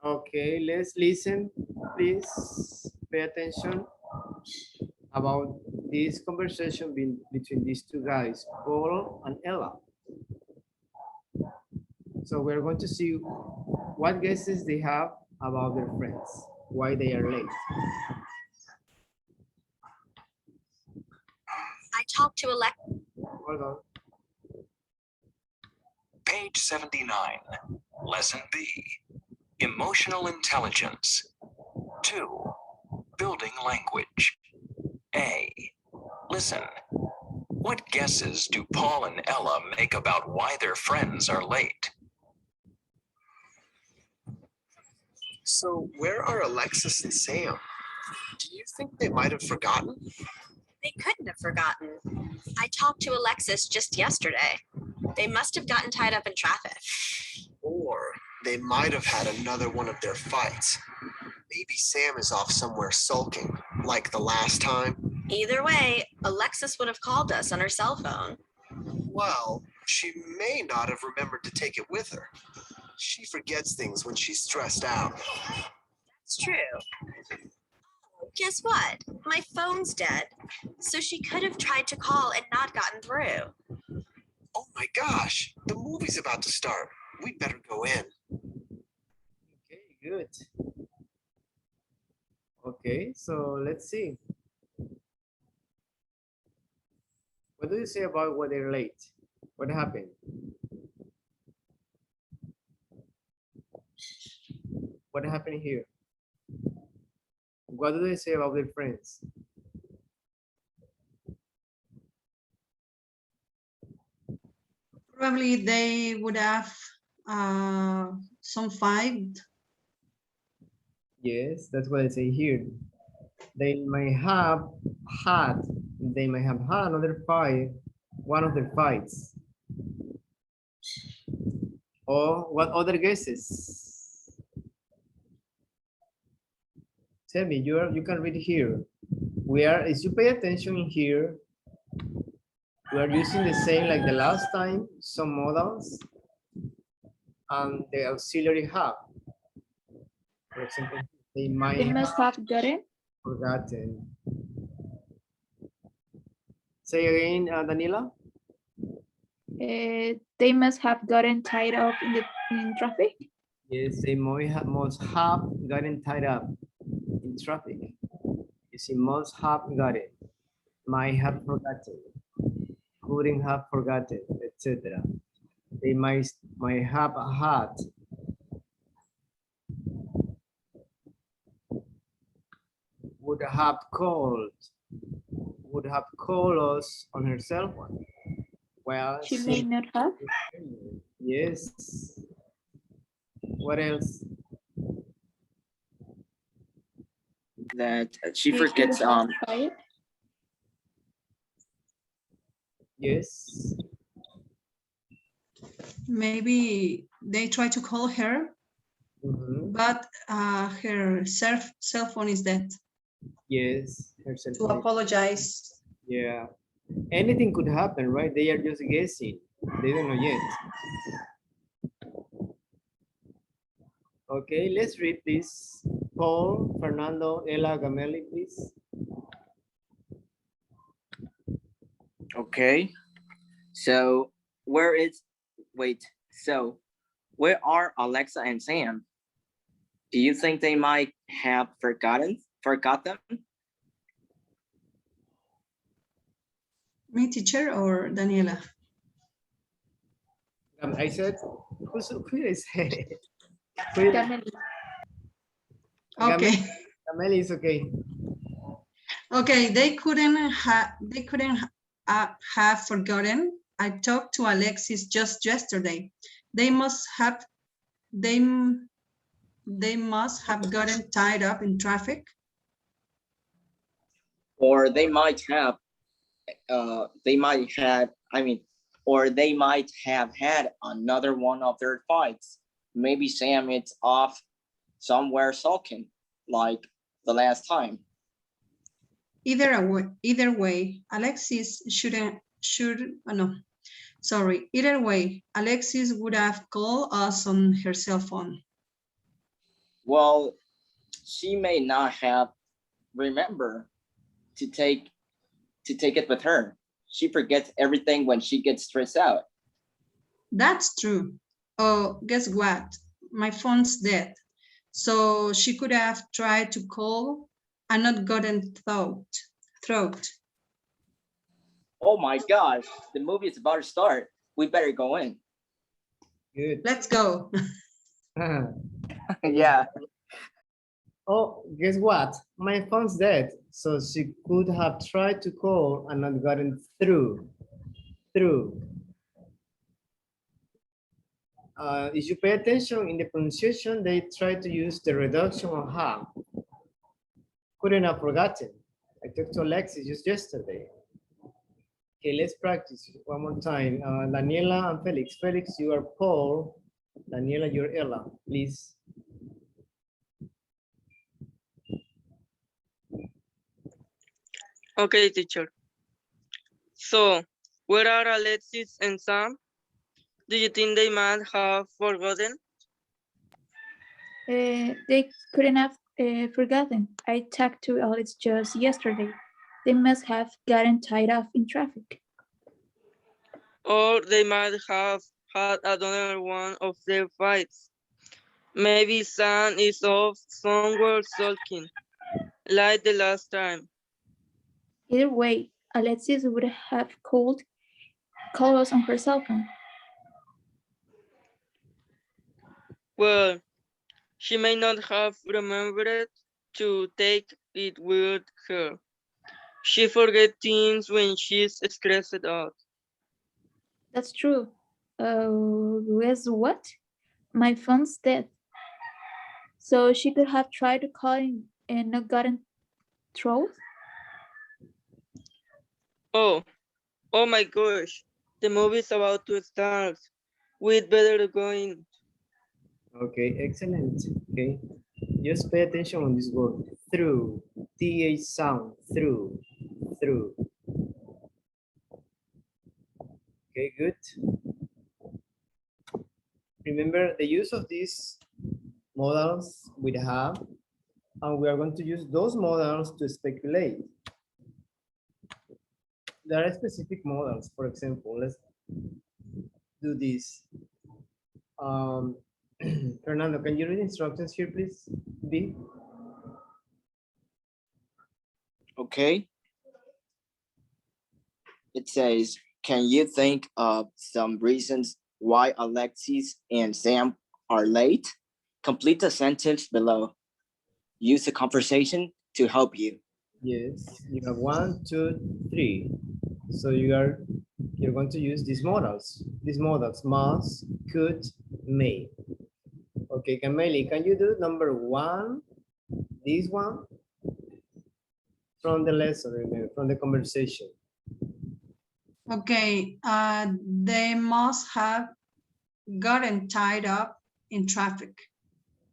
Okay, let's listen, please pay attention about this conversation between these two guys, Paul and Ella. So we're going to see what guesses they have about their friends, why they are late. I talked to Alexa. Hold on. Page 79, Lesson B, Emotional Intelligence. 2, Building Language. A, listen. What guesses do Paul and Ella make about why their friends are late? So where are Alexis and Sam? Do you think they might have forgotten? They couldn't have forgotten. I talked to Alexis just yesterday. They must have gotten tied up in traffic. Or they might have had another one of their fights. Maybe Sam is off somewhere sulking, like the last time. Either way, Alexis would have called us on her cell phone. Well, she may not have remembered to take it with her. She forgets things when she's stressed out. It's true. Guess what? My phone's dead. So she could have tried to call and not gotten through. Oh my gosh, the movie's about to start. We better go in. Okay, good. Okay, so let's see. What do you say about why they're late? What happened? What happened here? What do they say about their friends? Probably they would have some fight. Yes, that's what I say here. They may have had another fight, one of their fights. Or what other guesses? Tell me, you can read here. As you pay attention in here, we are using the same like the last time, some modals and the auxiliary have. For example, they might must have gotten. forgotten. Say again, Daniela. They must have gotten tied up in traffic. Yes, they must have gotten tied up in traffic. You see, must have gotten, might have forgotten, couldn't have forgotten, etc. They might have had. Would have called us on her cell phone. Well, She may not have. Yes. What else? That she She could forgets have fired. Yes. Maybe they try to call her but her cell phone is dead. Yes, her cell To phone is- apologize. Yeah. Anything could happen, right? They are just guessing. They don't know yet. Okay, let's read this. Paul, Fernando, Ella, Gameli, please. Okay. So so where are Alexa and Sam? Do you think they might have forgot them? Me, teacher, or Daniela? I said, who did I say? Who did- Camille. Okay. Gameli is okay. Okay, they couldn't have forgotten. I talked to Alexis just yesterday. They must have gotten tied up in traffic. Or they might have had another one of their fights. Maybe Sam is off somewhere sulking, like the last time. Either way, Either way, Alexis would have called us on her cell phone. Well, she may not have remembered to take it with her. She forgets everything when she gets stressed out. That's true. Oh, guess what? My phone's dead. So she could have tried to call and not gotten throat. Oh my gosh, the movie is about to start. We better go in. Good. Let's go. Yeah. Oh, guess what? My phone's dead. So she could have tried to call and not gotten through. If you pay attention in the pronunciation, they try to use the reduction of have. Couldn't have forgotten. I talked to Alexis just yesterday. Okay, let's practice one more time. Daniela and Felix. Felix, you are Paul. Daniela, you're Ella, please. Okay, teacher. So, where are Alexis and Sam? Do you think they might have forgotten? They couldn't have forgotten. I talked to Alex just yesterday. They must have gotten tied up in traffic. Or they might have had another one of their fights. Maybe Sam is off somewhere sulking, like the last time. Either way, Alexis would have called us on her cell phone. Well, she may not have remembered to take it with her. She forgets things when she's stressed out. That's true. Guess what? My phone's dead. So she could have tried to call and not gotten through. Oh my gosh, the movie's about to start. We'd better go in. Okay, excellent. Okay, just pay attention on this word. Through, TH sound, through. Okay, good. Remember the use of these modals we have, and we are going to use those modals to speculate. There are specific modals. For example, let's do this. Fernando, can you read instructions here, please? B. Okay. It says, can you think of some reasons why Alexis and Sam are late? Complete the sentence below. Use the conversation to help you. Yes, you have 1, 2, 3. So you're going to use these modals. These modals: must, could, may. Okay, Kameli, can you do number 1? This one from the lesson, remember, from the conversation. Okay, they must have gotten tied up in traffic.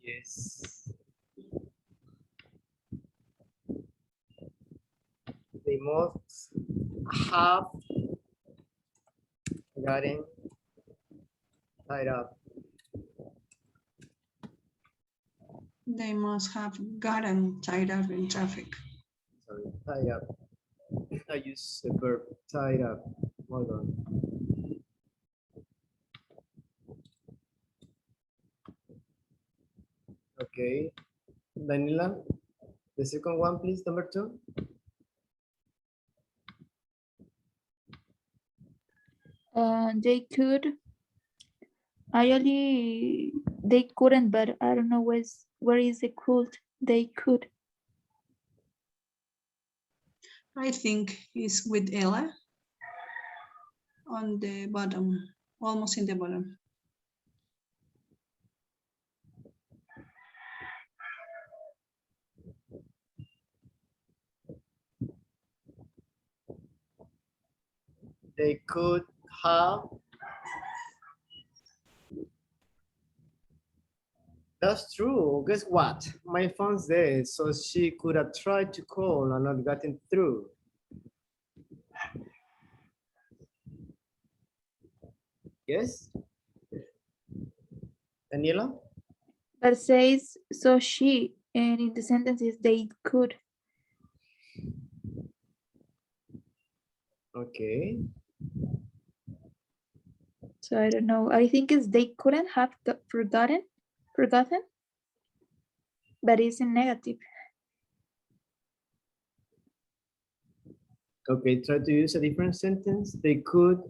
Yes. They must have gotten tied up. They must have gotten tied up in traffic. Sorry, tied up. I use the verb tied up. Hold on. Okay. Daniela, the second one, please, number 2. They could. Actually, they couldn't, but I don't know where is the could. They could. I think it's with Ella on the bottom, almost in the bottom. They could have. That's true. Guess what? My phone's dead, so she could have tried to call and not gotten through. Yes? Daniela? But says so she, and in the sentences they could. Okay. So I don't know. I think it's they couldn't have forgotten, but it's in negative. Okay, try to use a different sentence. They could.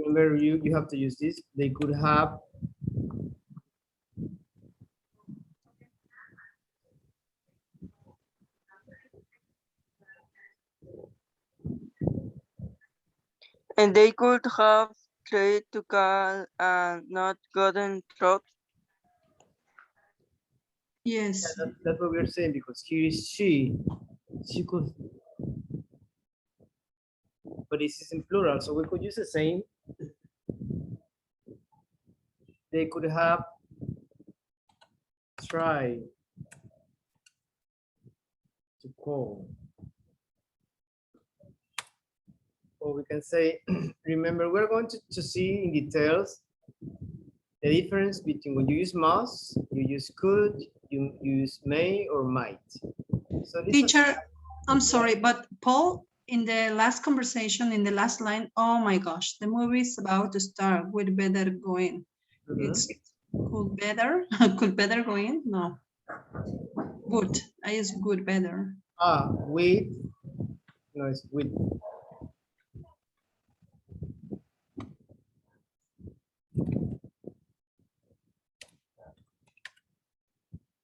Remember, you have to use this. They could have. And they could have tried to call and not gotten through. Yes. That's what we're saying, because here is she. She could. But this is in plural, so we could use the same. They could have tried to call. Or we can say, remember, we're going to see in details the difference between when you use must, you use could, you use may or might. So Teacher, I'm sorry, but Paul, in the last conversation, in the last line, oh my gosh, the movie is about to start with better going. It's could better, could better go in? No. Good. I use good better. With, no, it's with.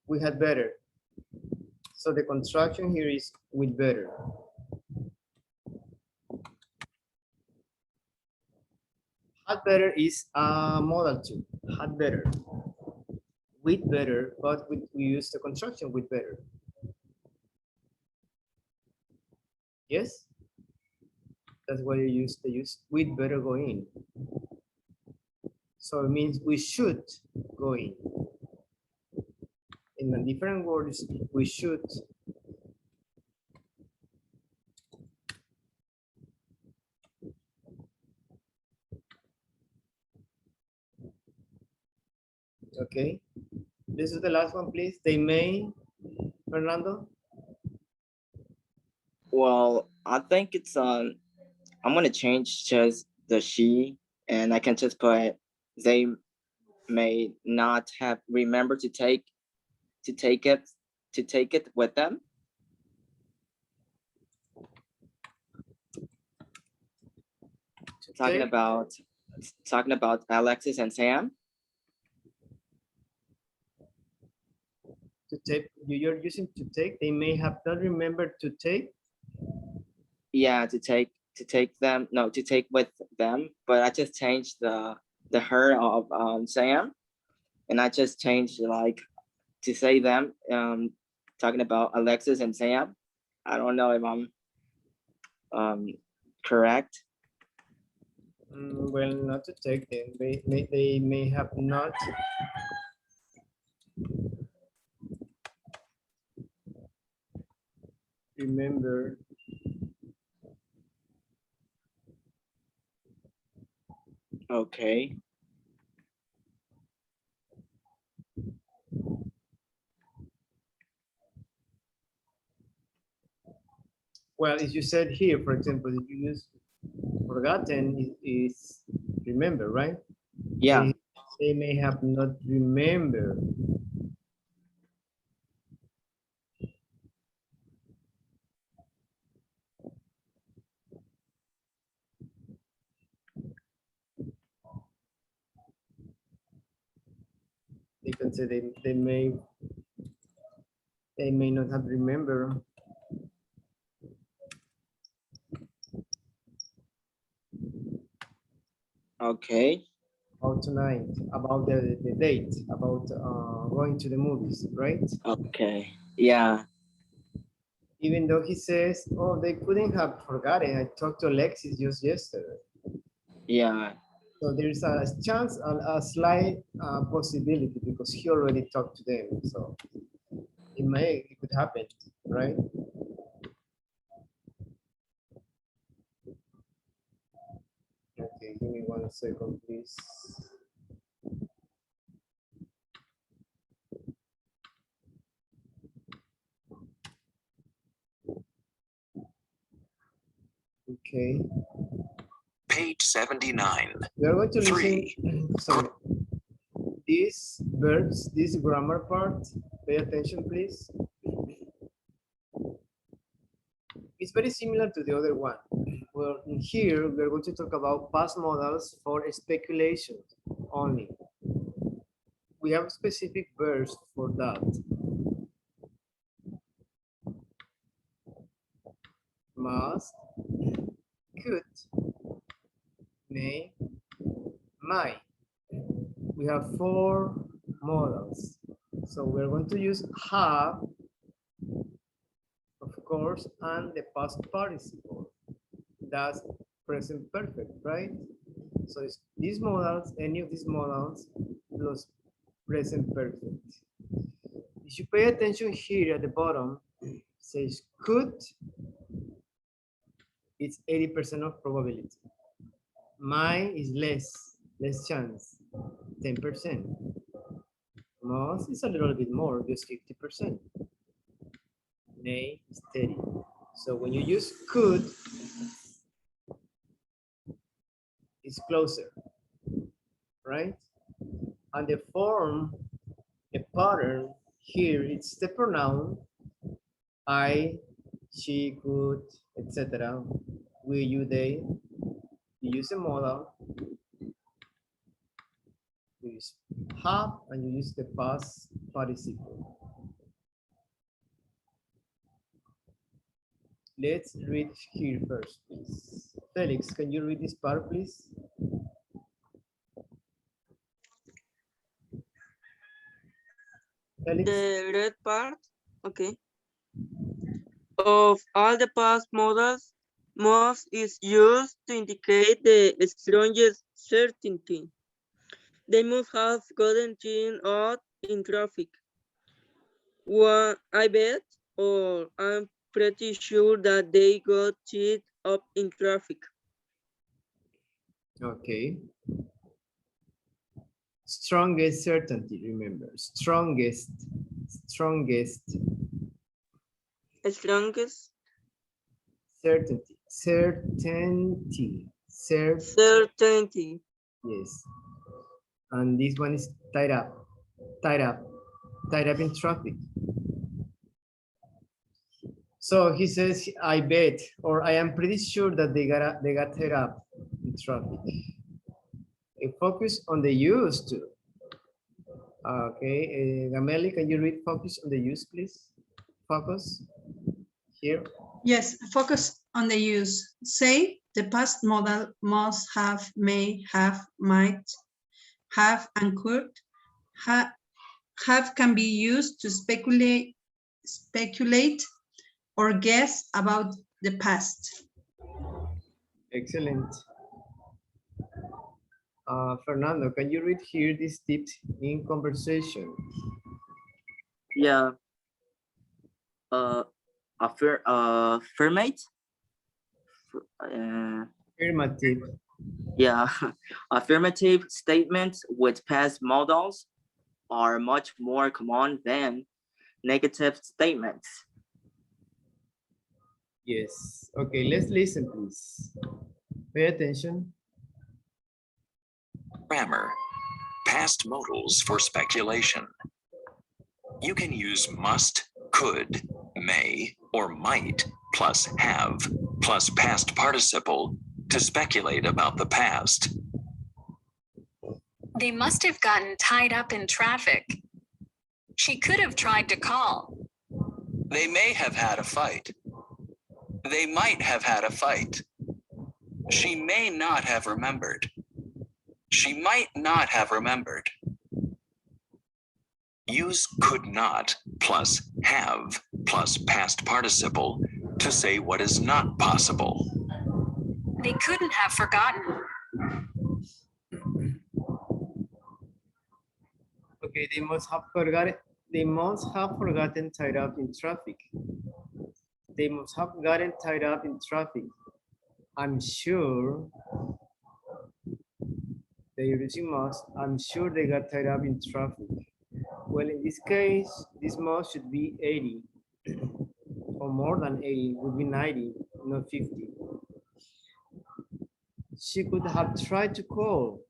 We had better. So the construction here is with better. Had better is a modal too. Had better. With better, but we use the construction with better. Yes? That's why you use with better go in. So it means we should go in. In a different words, we should. Okay. This is the last one, please. They may, Fernando. Well, I think it's I'm gonna change just the she, and I can just put they may not have remembered to take it with them. Talking about Alexis and Sam. To take, you're using to take. They may have not remembered to take. Yeah, to take them. No, to take with them. But I just changed the her of Sam, and I just changed like to say them. Talking about Alexis and Sam. I don't know if I'm correct. Well, not to take them. They may have not remember. Okay. Well, as you said here, for example, if you use forgotten is remember, right? Yeah. They may have not remember. They can say they may not have remember. Okay. About tonight, about the date, about going to the movies, right? Okay. Yeah. Even though he says, oh, they couldn't have forgotten. I talked to Alexis just yesterday. Yeah. So there's a chance, a slight possibility because he already talked to them. So it could happen, right? Okay, give me 1 second, please. Okay. Page 79. We are going to listen. 3. Sorry. These verbs, this grammar part, pay attention, please. It's very similar to the other one. Well, in here, we're going to talk about past modals for speculation only. We have specific verbs for that. Must, could, may, might. We have 4 modals. So we're going to use have, of course, and the past participle. That's present perfect, right? So it's these modals, any of these modals, plus present perfect. If you pay attention here at the bottom, it says could, it's 80% of probability. Might is less chance, 10%. Must is a little bit more, just 50%. May is 30. So when you use could, it's closer, right? And the form, the pattern here, it's the pronoun I, she, could, etc. We, you, they. You use a modal, you use have, and you use the past participle. Let's read here first, please. Felix, can you read this part, please? Felix? The red part, okay. Of all the past modals, most is used to indicate the strongest certainty. They must have gotten things out in traffic. One, I bet, or I'm pretty sure that they got cheated up in traffic. Okay. Strongest certainty, remember. Strongest. Strongest Certainty. Certainty. certainty. Yes. And this one is tied up. Tied up. Tied up in traffic. So he says, I bet, or I am pretty sure that they got tied up in traffic. Focus on the use too. Okay, Gameli, can you read focus on the use, please? Focus here. Yes, focus on the use. Say the past modal must have, may have, might have, and could. Have can be used to speculate or guess about the past. Excellent. Fernando, can you read here these tips in conversation? Yeah. Affirmate. Affirmative. Yeah. Affirmative statements with past modals are much more common than negative statements. Yes. Okay, let's listen, please. Pay attention. Grammar. Past modals for speculation. You can use must, could, may, or might plus have plus past participle to speculate about the past. They must have gotten tied up in traffic. She could have tried to call. They may have had a fight. They might have had a fight. She may not have remembered. She might not have remembered. Use could not plus have plus past participle to say what is not possible. They couldn't have forgotten. Okay, they must have forgotten. They must have forgotten tied up in traffic. They must have gotten tied up in traffic. I'm sure they're using must. I'm sure they got tied up in traffic. Well, in this case, this must should be 80 or more than 80, would be 90, not 50. She could have tried to call.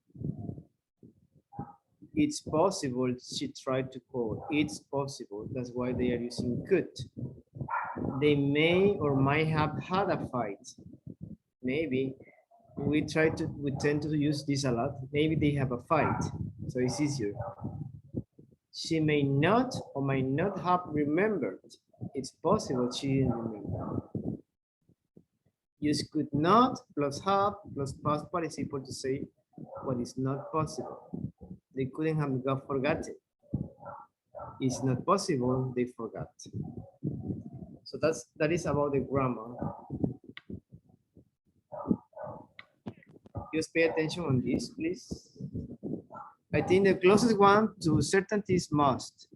It's possible she tried to call. It's possible. That's why they are using could. They may or might have had a fight. Maybe we tend to use this a lot. Maybe they have a fight, so it's easier. She may not or might not have remembered. It's possible she didn't remember. Use could not plus have plus past participle to say what is not possible. They couldn't have got forgotten. It's not possible, they forgot. So that is about the grammar. Just pay attention on this, please. I think the closest one to certainty is must.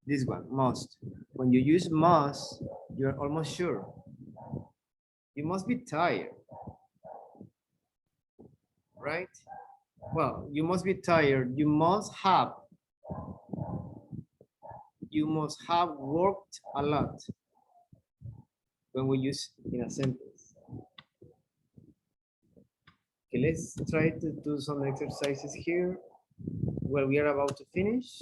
This one, must. When you use must, you're almost sure. You must be tired, right? Well, you must be tired. You must have worked a lot when we use in a sentence. Okay, let's try to do some exercises here. Well, we are about to finish.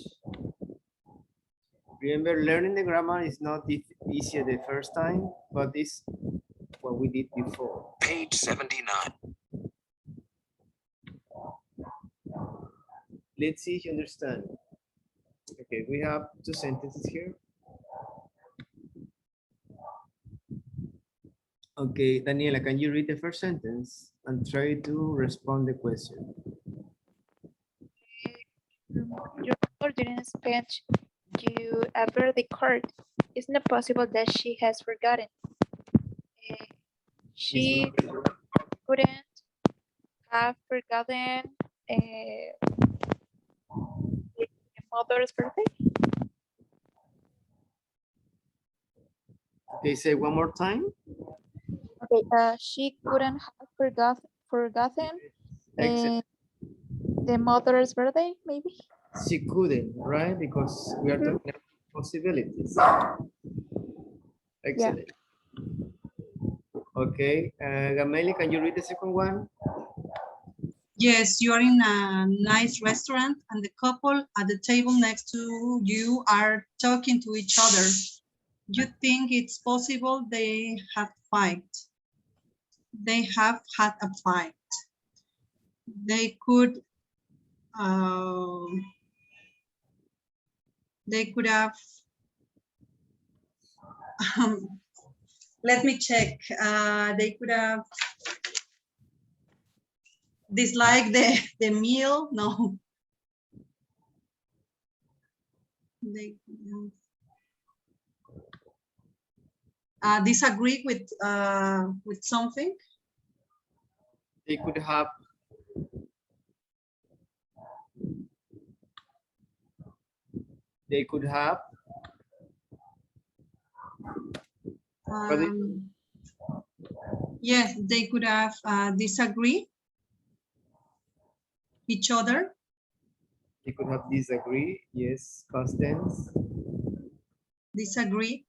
Remember, learning the grammar is not easier the first time, but it's what we did before. Page 79. Let's see if you understand. Okay, we have two sentences here. Okay, Daniela, can you read the first sentence and try to respond the question? Your mother didn't spend you a birthday card. It's not possible that she has forgotten. She couldn't have forgotten the mother's birthday. Okay, say one more time. Okay, she couldn't have forgotten the mother's birthday, maybe. She couldn't, right? Because we are talking about possibilities. Excellent. Okay, Gameli, can you read the second one? Yes, you are in a nice restaurant and the couple at the table next to you are talking to each other. You think it's possible they have fight. They have had a fight. They could have let me check. They could have disliked the meal. No. They disagree with something. They could have They could have. Yes, they could have disagree each other. They could have disagree. Yes, past tense. Disagree.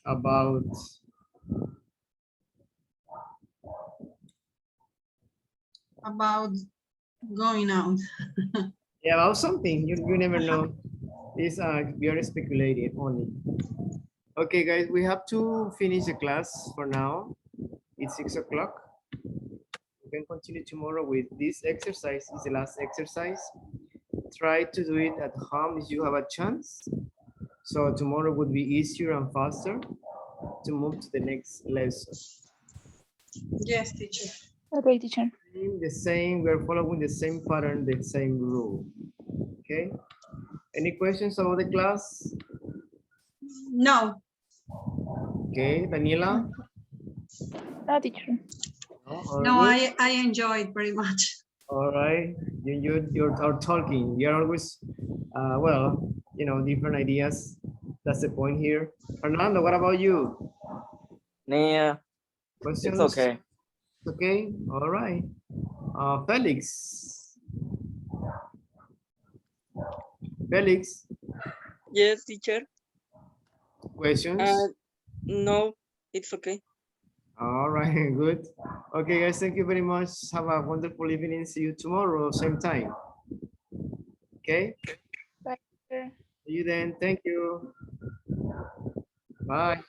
About going out. yeah, about something. You never know. These are we are speculating only. Okay, guys, we have to finish the class for now. It's 6 o'clock. We can continue tomorrow with this exercise. Is the last exercise. Try to do it at home if you have a chance. So tomorrow would be easier and faster to move to the next lesson. Yes, teacher. Okay, teacher. The same, we're following the same pattern, the same rule. Okay. Any questions about the class? No. Okay, Daniela? No, teacher. No, all No, good? I enjoyed very much. All right. You're talking. You're always, well, you know, different ideas. That's the point here. Fernando, what about you? Yeah, Questions? it's okay. Okay, all right. Felix. Felix, Yes, teacher. questions? No, it's okay. All right, good. Okay, guys, thank you very much. Have a wonderful evening. See you tomorrow, same time. Okay? Bye, teacher. See you then. Thank you. Bye.